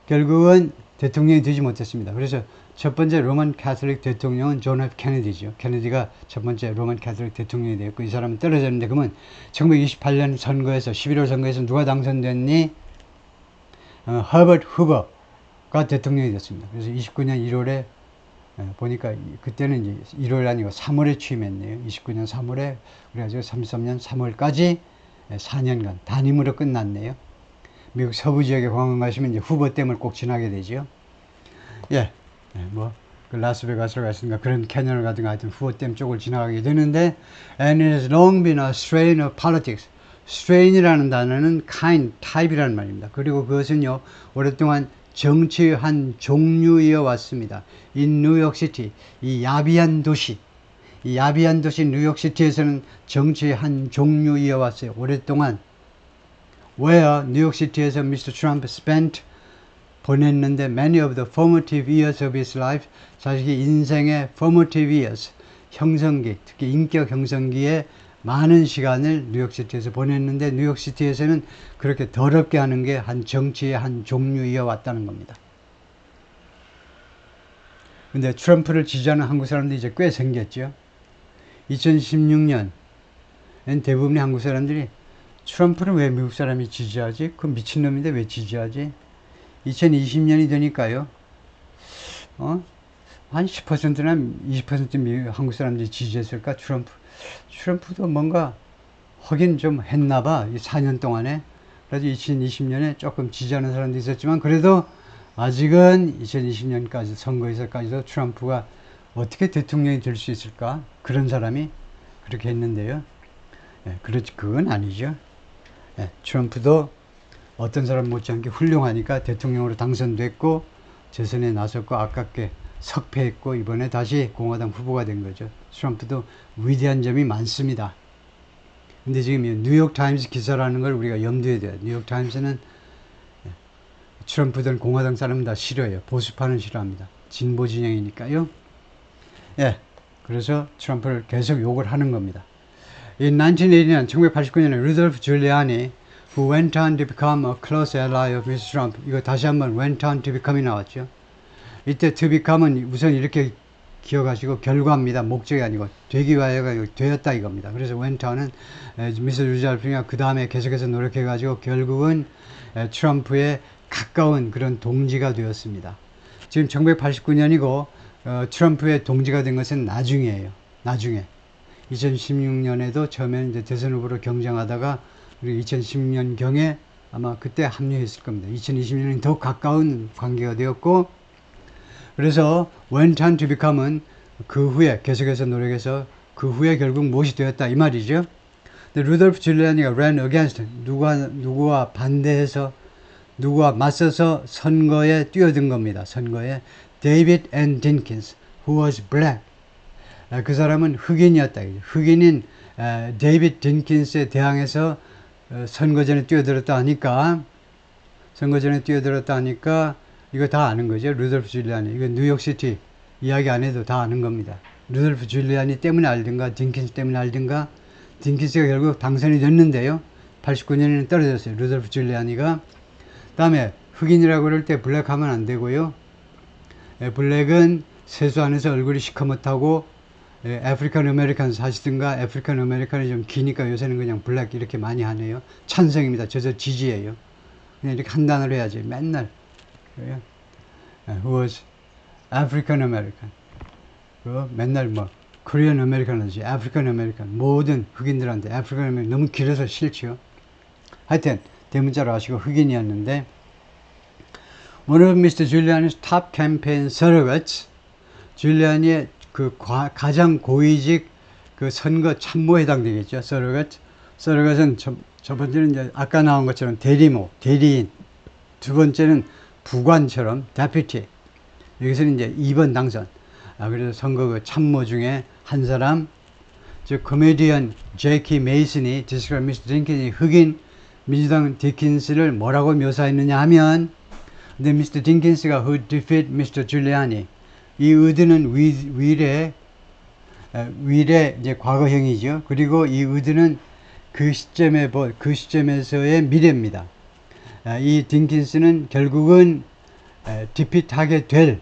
결국은 대통령이 되지 못했습니다. 그래서 첫 번째 로만 카톨릭 대통령은 존 F 케네디죠. 케네디가 첫 번째 로만 카톨릭 대통령이 되었고 이 사람은 떨어졌는데 그러면 1928년 선거에서 11월 선거에서 누가 당선됐니? 허버트 후버가 대통령이 됐습니다. 그래서 29년 1월에 보니까 그때는 이제 1월 아니고 3월에 취임했네요. 29년 3월에 그래가지고 33년 3월까지 4년간 단임으로 끝났네요. 미국 서부 지역에 공항 가시면 이제 후보댐을 꼭 지나게 되죠. 그 라스베가스로 갔으니까 그런 캐년을 가든가 하여튼 후보댐 쪽을 지나가게 되는데 and it has long been a strain of politics. strain이라는 단어는 kind, type이라는 말입니다. 그리고 그것은요 오랫동안 정치의 한 종류이어 왔습니다. in New York City, 이 야비한 도시 뉴욕시티에서는 정치의 한 종류이어 왔어요. 오랫동안 where 뉴욕시티에서 Mr. Trump spent 보냈는데 many of the formative years of his life 자식이 인생의 formative years 형성기 특히 인격 형성기에 많은 시간을 뉴욕시티에서 보냈는데 뉴욕시티에서는 그렇게 더럽게 하는 게 한 정치의 한 종류이어 왔다는 겁니다. 근데 트럼프를 지지하는 한국 사람들이 이제 꽤 생겼죠. 2016년 대부분의 한국 사람들이 트럼프는 왜 미국 사람이 지지하지? 그 미친놈인데 왜 지지하지? 2020년이 되니까요. 한 10%나 20% 한국 사람들이 지지했을까? 트럼프도 뭔가 하긴 좀 했나봐. 이 4년 동안에. 그래서 2020년에 조금 지지하는 사람도 있었지만 그래도 아직은 2020년까지 선거에서까지도 트럼프가 어떻게 대통령이 될 수 있을까? 그런 사람이 그렇게 했는데요. 그건 아니죠. 트럼프도 어떤 사람 못지않게 훌륭하니까 대통령으로 당선됐고 재선에 나섰고 아깝게 석패했고 이번에 다시 공화당 후보가 된 거죠. 트럼프도 위대한 점이 많습니다. 근데 지금 뉴욕타임스 기사라는 걸 우리가 염두에 둬야 돼요. 뉴욕타임스는 트럼프든 공화당 사람은 다 싫어해요. 보수파는 싫어합니다. 진보 진영이니까요. 그래서 트럼프를 계속 욕을 하는 겁니다. In 1989년, 1989년에 루돌프 줄리아니 who went on to become a close ally of Mr. Trump 이거 다시 한번 went on to become이 나왔죠. 이때 to become은 우선 이렇게 기억하시고 결과입니다. 목적이 아니고 되기 위하여가 되었다 이겁니다. 그래서 went on은 미스터 루돌프가 그 다음에 계속해서 노력해가지고 결국은 트럼프의 가까운 그런 동지가 되었습니다. 지금 1989년이고 트럼프의 동지가 된 것은 나중이에요. 나중에. 2016년에도 처음에는 이제 대선 후보로 경쟁하다가 그리고 2016년경에 아마 그때 합류했을 겁니다. 2020년이 더 가까운 관계가 되었고, 그래서 went on to become은 그 후에 계속해서 노력해서 그 후에 결국 무엇이 되었다 이 말이죠. 근데 루돌프 줄리아니가 ran against 누구와 반대해서 누구와 맞서서 선거에 뛰어든 겁니다. 선거에 David N. Dinkins, who was black. 그 사람은 흑인이었다. 흑인인 데이빗 딘킨스에 대항해서 선거전에 뛰어들었다 하니까 이거 다 아는 거죠. 루돌프 줄리아니. 이거 뉴욕시티 이야기 안 해도 다 아는 겁니다. 루돌프 줄리아니 때문에 알든가 딘킨스 때문에 알든가 딘킨스가 결국 당선이 됐는데요. 89년에는 떨어졌어요. 루돌프 줄리아니가. 다음에 흑인이라고 그럴 때 블랙 하면 안 되고요. 블랙은 세수 안에서 얼굴이 시커멓다고 아프리칸 아메리칸 하시든가 아프리칸 아메리칸이 좀 기니까 요새는 그냥 블랙 이렇게 많이 하네요. 찬성입니다. 저 지지예요. 그냥 이렇게 한 단어로 해야지. 맨날. Who was African American. 맨날 뭐 Korean American 하지. African American. 모든 흑인들한테 African American 너무 길어서 싫죠. 하여튼 대문자로 하시고 흑인이었는데 One of Mr. Giuliani's top campaign surrogates, 줄리아니의 그 가장 고위직 그 선거 참모에 해당되겠죠. surrogate은 첫 번째는 이제 아까 나온 것처럼 대리모, 대리인. 두 번째는 부관처럼 deputy. 여기서는 이제 2번 당선. 그래서 선거 그 참모 중에 한 사람, 즉 코미디언 제키 메이슨이 디스크라이브 미스터 딘킨스이 흑인 민주당 디킨스를 뭐라고 묘사했느냐 하면, 근데 미스터 딘킨스가 who defeat Mr. Giuliani. 이 의드는 위례 이제 과거형이죠. 그리고 이 의드는 그 시점에서의 미래입니다. 이 딘킨스는 결국은 디핏하게 될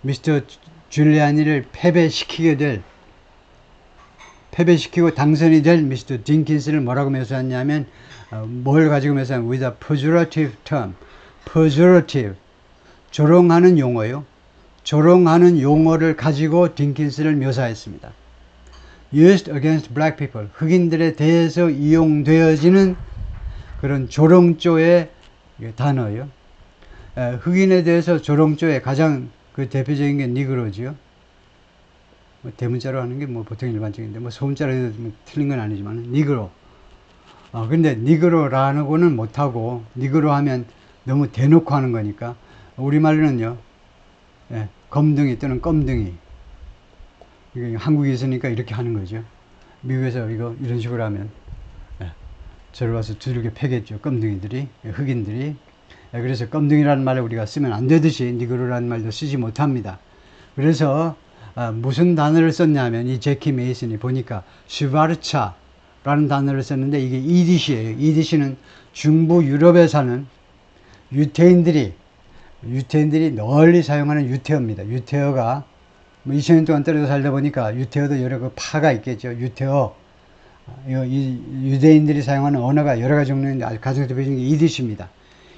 미스터 줄리아니를 패배시키고 당선이 될 미스터 딘킨스를 뭐라고 묘사했냐면 뭘 가지고 묘사하면 with a pejorative term. pejorative. 조롱하는 용어요. 조롱하는 용어를 가지고 딘킨스를 묘사했습니다. used against black people. 흑인들에 대해서 이용되어지는 그런 조롱조의 단어요. 흑인에 대해서 조롱조의 가장 그 대표적인 게 니그로지요. 뭐 대문자로 하는 게 뭐 보통 일반적인데 뭐 소문자로 해도 뭐 틀린 건 아니지만 니그로. 근데 니그로라고는 못하고 니그로 하면 너무 대놓고 하는 거니까 우리말로는요. 검둥이 또는 껌둥이. 한국에 있으니까 이렇게 하는 거죠. 미국에서 이런 식으로 하면 저를 와서 두들겨 패겠죠. 껌둥이들이, 흑인들이. 그래서 껌둥이라는 말을 우리가 쓰면 안 되듯이 니그로라는 말도 쓰지 못합니다. 그래서 무슨 단어를 썼냐면 이 제키 메이슨이 보니까 슈바르차라는 단어를 썼는데 이게 이디시예요. 이디시는 중부 유럽에 사는 유태인들이 널리 사용하는 유태어입니다. 유태어가 뭐 2000년 동안 떨어져 살다 보니까 유태어도 여러 그 파가 있겠죠. 유태어. 이 유대인들이 사용하는 언어가 여러 가지 종류인데 가장 대표적인 게 이디시입니다.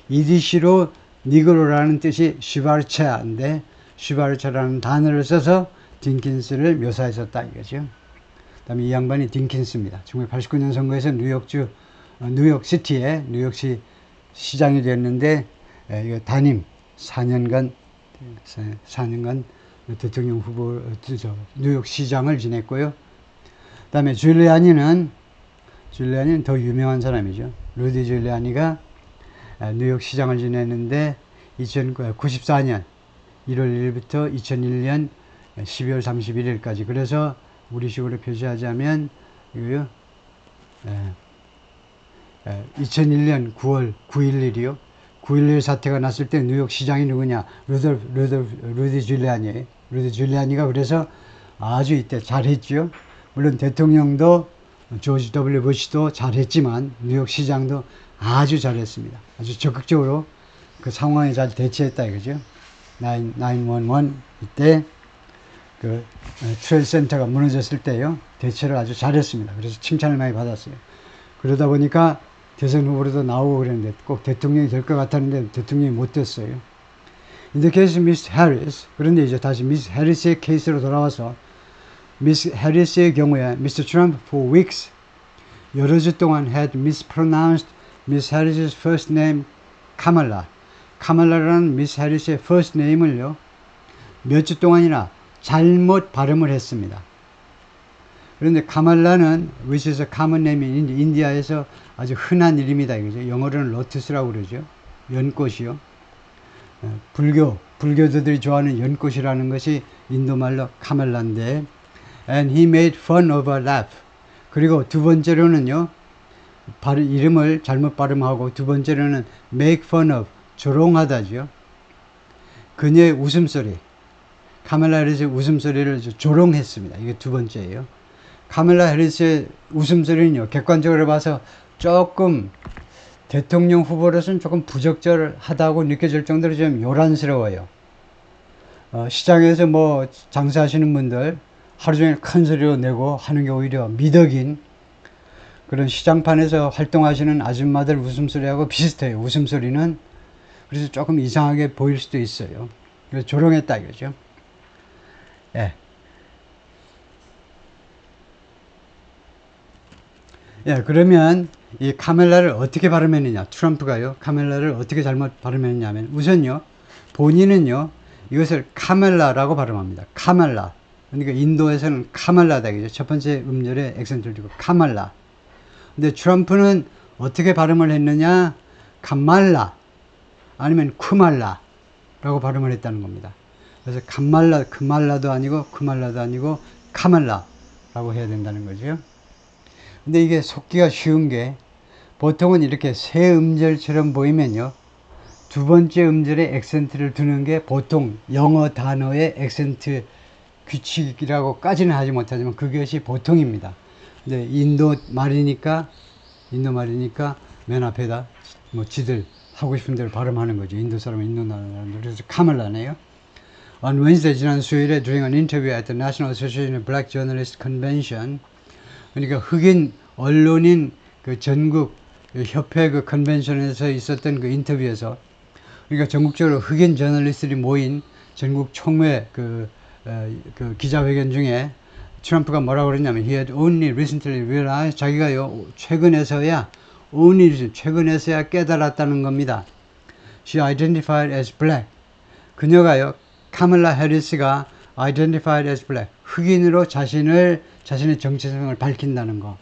이디시로 니그로라는 뜻이 슈바르차인데 슈바르차라는 단어를 써서 딘킨스를 묘사했었다 이거죠. 그 다음에 이 양반이 딘킨스입니다. 1989년 선거에서 뉴욕시티의 뉴욕시 시장이 됐는데 이거 단임 4년간 대통령 후보 뉴욕 시장을 지냈고요. 그 다음에 줄리아니는 더 유명한 사람이죠. 루디 줄리아니가 뉴욕 시장을 지냈는데 1994년 1월 1일부터 2001년 12월 31일까지. 그래서 우리식으로 표시하자면 이거요. 2001년 9월 9일이요. 9.11 사태가 났을 때 뉴욕 시장이 누구냐? 루디 줄리아니예요. 루디 줄리아니가 그래서 아주 이때 잘했죠. 물론 대통령도 조지 W. 부시도 잘했지만 뉴욕 시장도 아주 잘했습니다. 아주 적극적으로 그 상황에 잘 대처했다 이거죠. 911 이때 그 트레이드 센터가 무너졌을 때요. 대처를 아주 잘했습니다. 그래서 칭찬을 많이 받았어요. 그러다 보니까 대선 후보로도 나오고 그랬는데 꼭 대통령이 될 것 같았는데 대통령이 못 됐어요. In the case of Miss Harris, 그런데 이제 다시 미스 해리스의 케이스로 돌아와서 미스 해리스의 경우에 Mr. Trump for weeks 여러 주 동안 had mispronounced Miss Harris's first name Kamala. 카말라라는 미스 해리스의 first name을요 몇 주 동안이나 잘못 발음을 했습니다. 그런데 카말라는 which is a common name in 인디아에서 아주 흔한 이름이다 이거죠. 영어로는 로투스라고 그러죠. 연꽃이요. 불교도들이 좋아하는 연꽃이라는 것이 인도말로 카말라인데 and he made fun of her laugh. 그리고 두 번째로는요. 이름을 잘못 발음하고 두 번째로는 make fun of 조롱하다죠. 그녀의 웃음소리. 카멜라 해리스의 웃음소리를 조롱했습니다. 이게 두 번째예요. 카멜라 해리스의 웃음소리는요. 객관적으로 봐서 조금 대통령 후보로서는 조금 부적절하다고 느껴질 정도로 좀 요란스러워요. 시장에서 뭐 장사하시는 분들 하루 종일 큰 소리로 내고 하는 게 오히려 미덕인 그런 시장판에서 활동하시는 아줌마들 웃음소리하고 비슷해요. 웃음소리는. 그래서 조금 이상하게 보일 수도 있어요. 그래서 조롱했다 이거죠. 예. 예, 그러면 이 카멜라를 어떻게 발음했느냐. 트럼프가요. 카멜라를 어떻게 잘못 발음했냐면 우선요. 본인은요. 이것을 카멜라라고 발음합니다. 카멜라. 그러니까 인도에서는 카멜라다. 첫 번째 음절에 액센트를 주고 카멜라. 근데 트럼프는 어떻게 발음을 했느냐? 카말라 아니면 쿠말라라고 발음을 했다는 겁니다. 그래서 카말라, 크말라도 아니고 쿠말라도 아니고 카말라라고 해야 된다는 거죠. 근데 이게 속기가 쉬운 게 보통은 이렇게 세 음절처럼 보이면요. 두 번째 음절에 액센트를 두는 게 보통 영어 단어의 액센트 규칙이라고까지는 하지 못하지만 그것이 보통입니다. 근데 인도 말이니까 맨 앞에다 뭐 지들 하고 싶은 대로 발음하는 거죠. 인도 사람은 인도 사람들. 그래서 카멜라네요. On Wednesday 지난 수요일에 during an interview at the National Association of Black Journalists Convention 그러니까 흑인 언론인 그 전국 협회 그 컨벤션에서 있었던 그 인터뷰에서 그러니까 전국적으로 흑인 저널리스트들이 모인 전국 총회 그 기자회견 중에 트럼프가 뭐라고 그랬냐면 he had only recently realized 자기가요 최근에서야 깨달았다는 겁니다. She identified as black. 그녀가요 카멀라 해리스가 identified as black 흑인으로 자신의 정체성을 밝힌다는 거.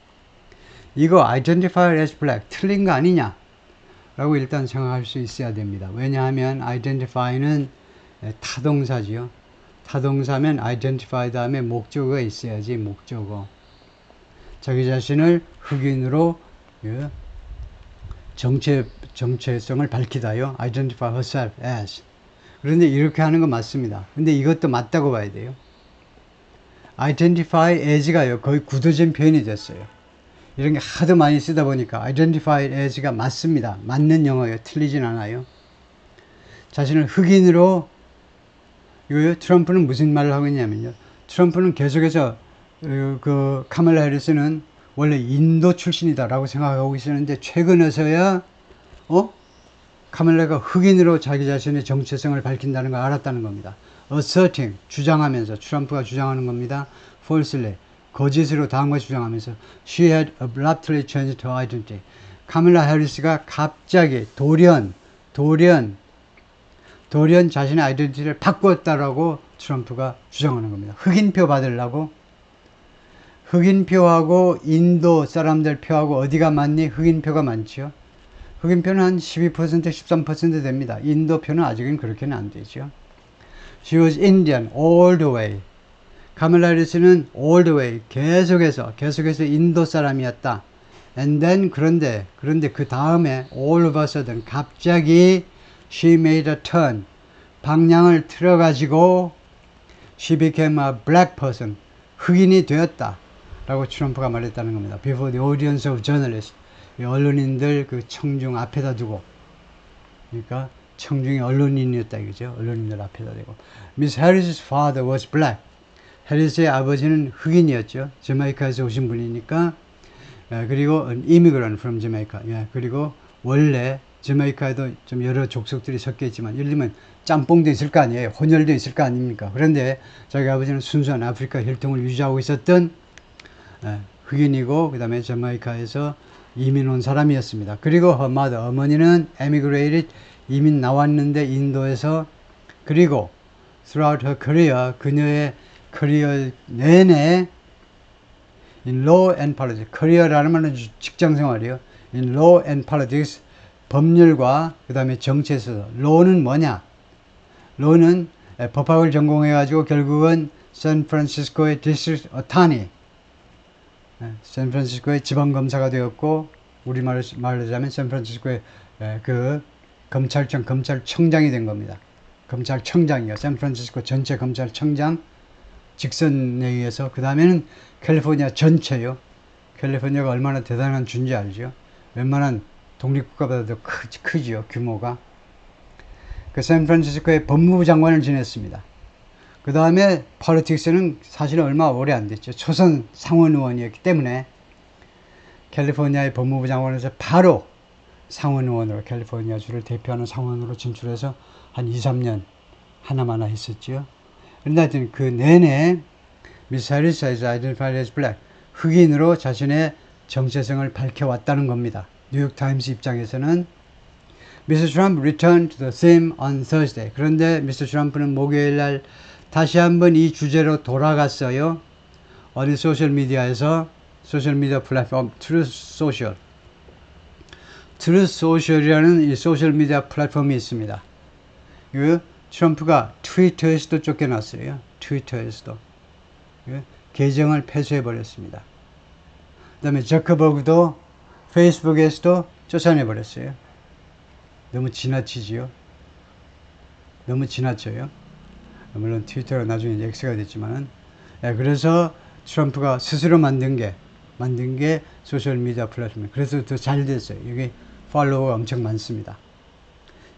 이거 identified as black 틀린 거 아니냐? 라고 일단 생각할 수 있어야 됩니다. 왜냐하면 identify는 타동사지요. 타동사면 identify 다음에 목적어가 있어야지 목적어. 자기 자신을 흑인으로 정체성을 밝히다요. identify herself as. 그런데 이렇게 하는 거 맞습니다. 근데 이것도 맞다고 봐야 돼요. identify as가요. 거의 굳어진 표현이 됐어요. 이런 게 하도 많이 쓰다 보니까 identify as가 맞습니다. 맞는 영어예요. 틀리진 않아요. 자신을 흑인으로 이거요. 트럼프는 무슨 말을 하고 있냐면요. 트럼프는 계속해서 그 카멀라 해리스는 원래 인도 출신이다라고 생각하고 있었는데 최근에서야 카멀라가 흑인으로 자기 자신의 정체성을 밝힌다는 걸 알았다는 겁니다. asserting 주장하면서 트럼프가 주장하는 겁니다. falsely 거짓으로 다음과 주장하면서 she had abruptly changed her identity. 카멀라 해리스가 갑자기 돌연 자신의 아이덴티티를 바꾸었다라고 트럼프가 주장하는 겁니다. 흑인표 받으려고 흑인표하고 인도 사람들 표하고 어디가 많니? 흑인표가 많죠. 흑인표는 한 12%, 13% 됩니다. 인도표는 아직은 그렇게는 안 되죠. She was Indian all the way. 카멀라 해리스는 all the way 계속해서 인도 사람이었다. And then 그런데 그 다음에 all of a sudden 갑자기 she made a turn. 방향을 틀어가지고 she became a black person. 흑인이 되었다. 라고 트럼프가 말했다는 겁니다. Before the audience of journalists. 언론인들 그 청중 앞에다 두고. 그러니까 청중이 언론인이었다 이거죠. 언론인들 앞에다 대고. Miss Harris's father was black. 해리스의 아버지는 흑인이었죠. 자메이카에서 오신 분이니까. 그리고 an immigrant from Jamaica. 그리고 원래 저메이카에도 좀 여러 족속들이 섞여 있지만 예를 들면 짬뽕도 있을 거 아니에요. 혼혈도 있을 거 아닙니까? 그런데 자기 아버지는 순수한 아프리카 혈통을 유지하고 있었던 흑인이고 그 다음에 저메이카에서 이민 온 사람이었습니다. 그리고 her mother, 어머니는 emigrated, 이민 나왔는데 인도에서, 그리고 throughout her career, 그녀의 커리어 내내 in law and politics, 커리어라는 말은 직장 생활이요. in law and politics, 법률과 그 다음에 정치에서. law는 뭐냐? law는 법학을 전공해가지고 결국은 샌프란시스코의 디스트릭트 어타니, 샌프란시스코의 지방검사가 되었고, 우리말로 말하자면 샌프란시스코의 그 검찰청장이 된 겁니다. 검찰청장이요. 샌프란시스코 전체 검찰청장 직선에 의해서. 그 다음에는 캘리포니아 전체요. 캘리포니아가 얼마나 대단한 주인지 알죠? 웬만한 독립국가보다도 크지요, 규모가. 그 샌프란시스코의 법무부 장관을 지냈습니다. 그 다음에 폴리틱스는 사실은 얼마 오래 안 됐죠. 초선 상원 의원이었기 때문에 캘리포니아의 법무부 장관에서 바로 상원 의원으로, 캘리포니아주를 대표하는 상원으로 진출해서 한 2, 3년 하나마나 했었죠. 그런데 하여튼 그 내내 미스 해리스 is identified as black, 흑인으로 자신의 정체성을 밝혀왔다는 겁니다. 뉴욕타임스 입장에서는 Mr. Trump returned to the theme on Thursday. 그런데 Mr. 트럼프는 목요일 날 다시 한번 이 주제로 돌아갔어요. 어디 소셜미디어에서, 소셜미디어 플랫폼 Truth Social, Truth Social이라는 이 소셜미디어 플랫폼이 있습니다. 그 트럼프가 트위터에서도 쫓겨났어요. 트위터에서도 계정을 폐쇄해버렸습니다. 그 다음에 저커버그도 페이스북에서도 쫓아내버렸어요. 너무 지나치지요. 너무 지나쳐요. 물론 트위터가 나중에 X가 됐지만은. 그래서 트럼프가 스스로 만든 게 소셜미디어 플랫폼이에요. 그래서 더 잘 됐어요. 여기 팔로워가 엄청 많습니다.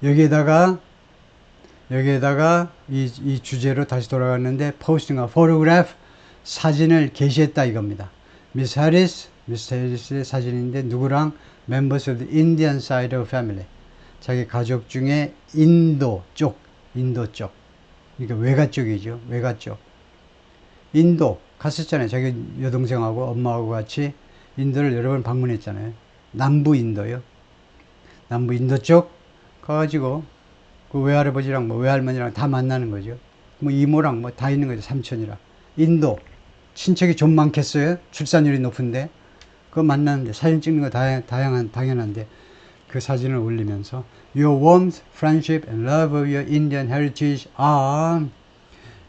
여기에다가 이 주제로 다시 돌아갔는데 포스팅과 포토그래프, 사진을 게시했다 이겁니다. 미스 해리스의 사진인데 누구랑? Members of the Indian side of family. 자기 가족 중에 인도 쪽. 그러니까 외가 쪽이죠. 외가 쪽. 인도 갔었잖아요. 자기 여동생하고 엄마하고 같이 인도를 여러 번 방문했잖아요. 남부 인도요. 남부 인도 쪽 가가지고 그 외할아버지랑 외할머니랑 다 만나는 거죠. 이모랑 다 있는 거죠. 삼촌이랑. 인도 친척이 좀 많겠어요. 출산율이 높은데 그거 만나는데 사진 찍는 거 당연한데 그 사진을 올리면서 Your warmth, friendship and love of your Indian heritage are,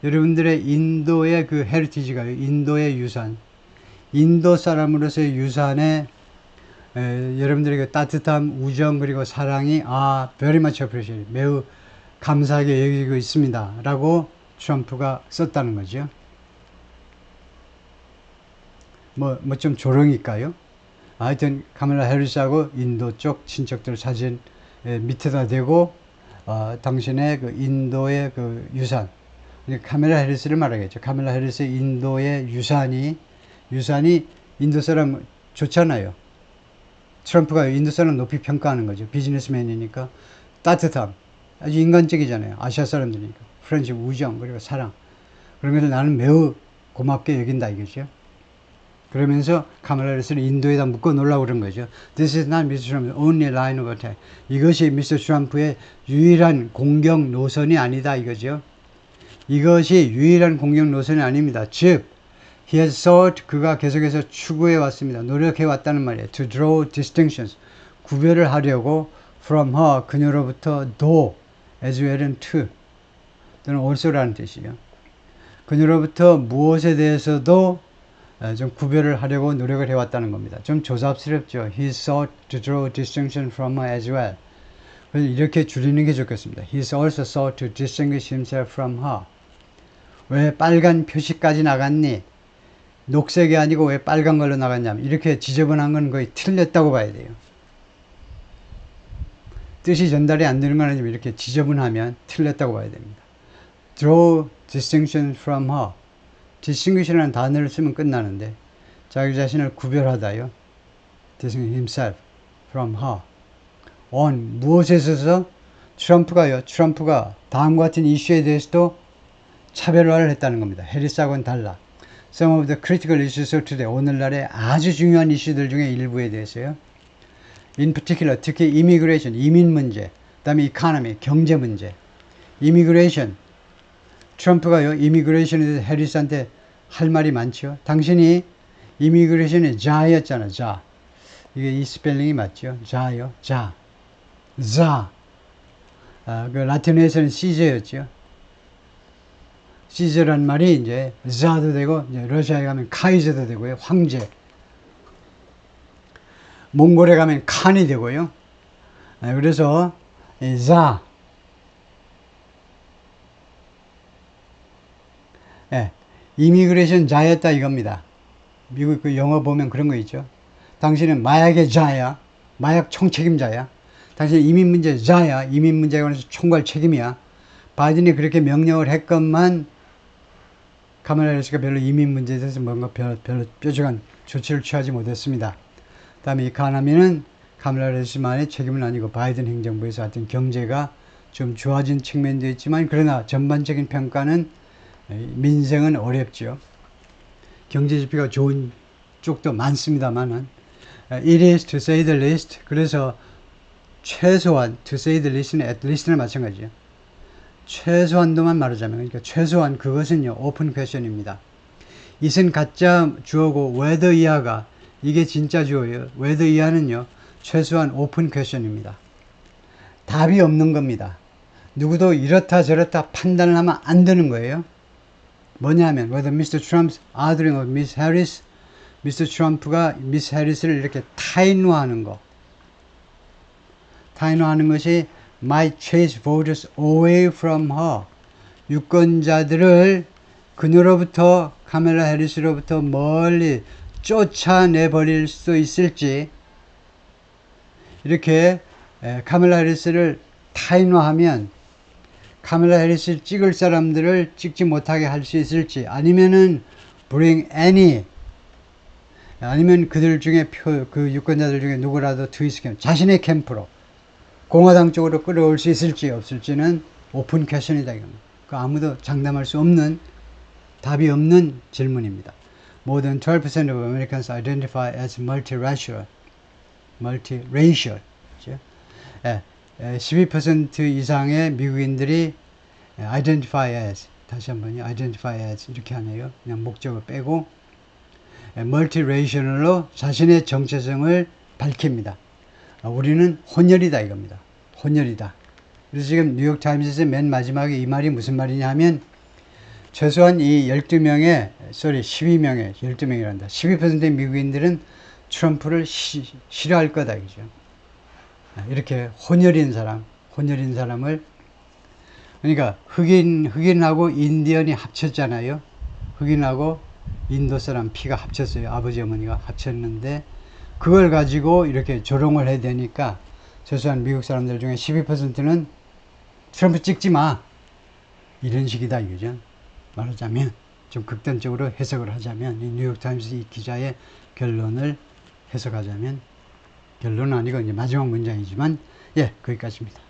여러분들의 인도의 그 헤리티지가, 인도의 유산, 인도 사람으로서의 유산에 여러분들의 그 따뜻함, 우정 그리고 사랑이 very much appreciated, 매우 감사하게 여기고 있습니다 라고 트럼프가 썼다는 거죠. 좀 조롱일까요? 하여튼 카멜라 해리스하고 인도 쪽 친척들 사진 밑에다 대고 당신의 그 인도의 그 유산, 카멜라 해리스를 말하겠죠. 카멜라 해리스의 인도의 유산이 인도 사람 좋잖아요. 트럼프가 인도 사람 높이 평가하는 거죠. 비즈니스맨이니까. 따뜻함, 아주 인간적이잖아요. 아시아 사람들이니까. 프렌치 우정 그리고 사랑, 그런 것을 나는 매우 고맙게 여긴다 이거죠. 그러면서 카멜라 해리스를 인도에다 묶어 놓으려고 그런 거죠. This is not Mr. Trump's only line of attack. 이것이 미스터 트럼프의 유일한 공격 노선이 아니다 이거죠. 이것이 유일한 공격 노선이 아닙니다. 즉, he has sought, 그가 계속해서 추구해 왔습니다. 노력해 왔다는 말이에요. To draw distinctions, 구별을 하려고 from her, 그녀로부터 though, as well as to, 또는 also라는 뜻이에요. 그녀로부터 무엇에 대해서도 좀 구별을 하려고 노력을 해왔다는 겁니다. 좀 조잡스럽죠. He sought to draw distinction from her as well. 그래서 이렇게 줄이는 게 좋겠습니다. He also sought to distinguish himself from her. 왜 빨간 표시까지 나갔니? 녹색이 아니고 왜 빨간 걸로 나갔냐면, 이렇게 지저분한 건 거의 틀렸다고 봐야 돼요. 뜻이 전달이 안 되는 건 아니지만 이렇게 지저분하면 틀렸다고 봐야 됩니다. Draw distinction from her. distinguish라는 단어를 쓰면 끝나는데 자기 자신을 구별하다요. distinguish himself from her. on 무엇에 있어서 트럼프가 다음과 같은 이슈에 대해서도 차별화를 했다는 겁니다. 해리스하고는 달라. Some of the critical issues of today. 오늘날의 아주 중요한 이슈들 중에 일부에 대해서요. In particular, 특히 immigration, 이민 문제, 그 다음에 economy, 경제 문제. immigration, 트럼프가요, immigration에 대해서 해리스한테 할 말이 많죠. 당신이 immigration의 자였잖아, 자. 이게 이 스펠링이 맞죠? 자요, 자. 자. 그 라틴어에서는 시저였죠. 시저란 말이 이제 자도 되고, 이제 러시아에 가면 카이저도 되고요, 황제. 몽골에 가면 칸이 되고요. 그래서 자. 이미그레이션 자였다 이겁니다. 미국 그 영어 보면 그런 거 있죠. 당신은 마약의 자야. 마약 총책임자야. 당신은 이민 문제 자야. 이민 문제에 관해서 총괄 책임이야. 바이든이 그렇게 명령을 했건만 카멀라 해리스가 별로 이민 문제에 대해서 뭔가 별로 뾰족한 조치를 취하지 못했습니다. 그 다음에 이카노미는 카멀라 해리스만의 책임은 아니고 바이든 행정부에서 하여튼 경제가 좀 좋아진 측면도 있지만 그러나 전반적인 평가는 민생은 어렵죠. 경제 지표가 좋은 쪽도 많습니다만은 it is to say the least. 그래서 최소한 to say the least는 at least는 마찬가지죠. 최소한도만 말하자면 그러니까 최소한 그것은요 오픈 퀘션입니다. it은 가짜 주어고 whether 이하가 이게 진짜 주어예요. whether 이하는요 최소한 오픈 퀘션입니다. 답이 없는 겁니다. 누구도 이렇다 저렇다 판단을 하면 안 되는 거예요. 뭐냐면 whether Mr. Trump's ordering of Miss Harris, Mr. Trump가 Miss Harris를 이렇게 타인화하는 거, 타인화하는 것이 might chase voters away from her, 유권자들을 그녀로부터 카멀라 해리스로부터 멀리 쫓아내버릴 수 있을지, 이렇게 카멀라 해리스를 타인화하면 카멀라 해리스를 찍을 사람들을 찍지 못하게 할 수 있을지, 아니면은 bring any, 아니면 그들 중에 그 유권자들 중에 누구라도 트위스캠 자신의 캠프로 공화당 쪽으로 끌어올 수 있을지 없을지는 오픈 퀘션이다 이겁니다. 그 아무도 장담할 수 없는, 답이 없는 질문입니다. More than 12% of Americans identify as multiracial. 12% 이상의 미국인들이 identify as, 다시 한번요, identify as 이렇게 하네요. 그냥 목적을 빼고 multiracial로 자신의 정체성을 밝힙니다. 우리는 혼혈이다 이겁니다. 혼혈이다. 그래서 지금 뉴욕타임즈에서 맨 마지막에 이 말이 무슨 말이냐 하면 최소한 이 12명의 12명이란다. 12%의 미국인들은 트럼프를 싫어할 거다 이거죠. 이렇게 혼혈인 사람을, 그러니까 흑인하고 인디언이 합쳤잖아요. 흑인하고 인도 사람 피가 합쳤어요. 아버지 어머니가 합쳤는데 그걸 가지고 이렇게 조롱을 해야 되니까 최소한 미국 사람들 중에 12%는 트럼프 찍지 마 이런 식이다 이거죠. 말하자면 좀 극단적으로 해석을 하자면 이 뉴욕타임스 이 기자의 결론을 해석하자면, 결론은 아니고 이제 마지막 문장이지만 거기까지입니다.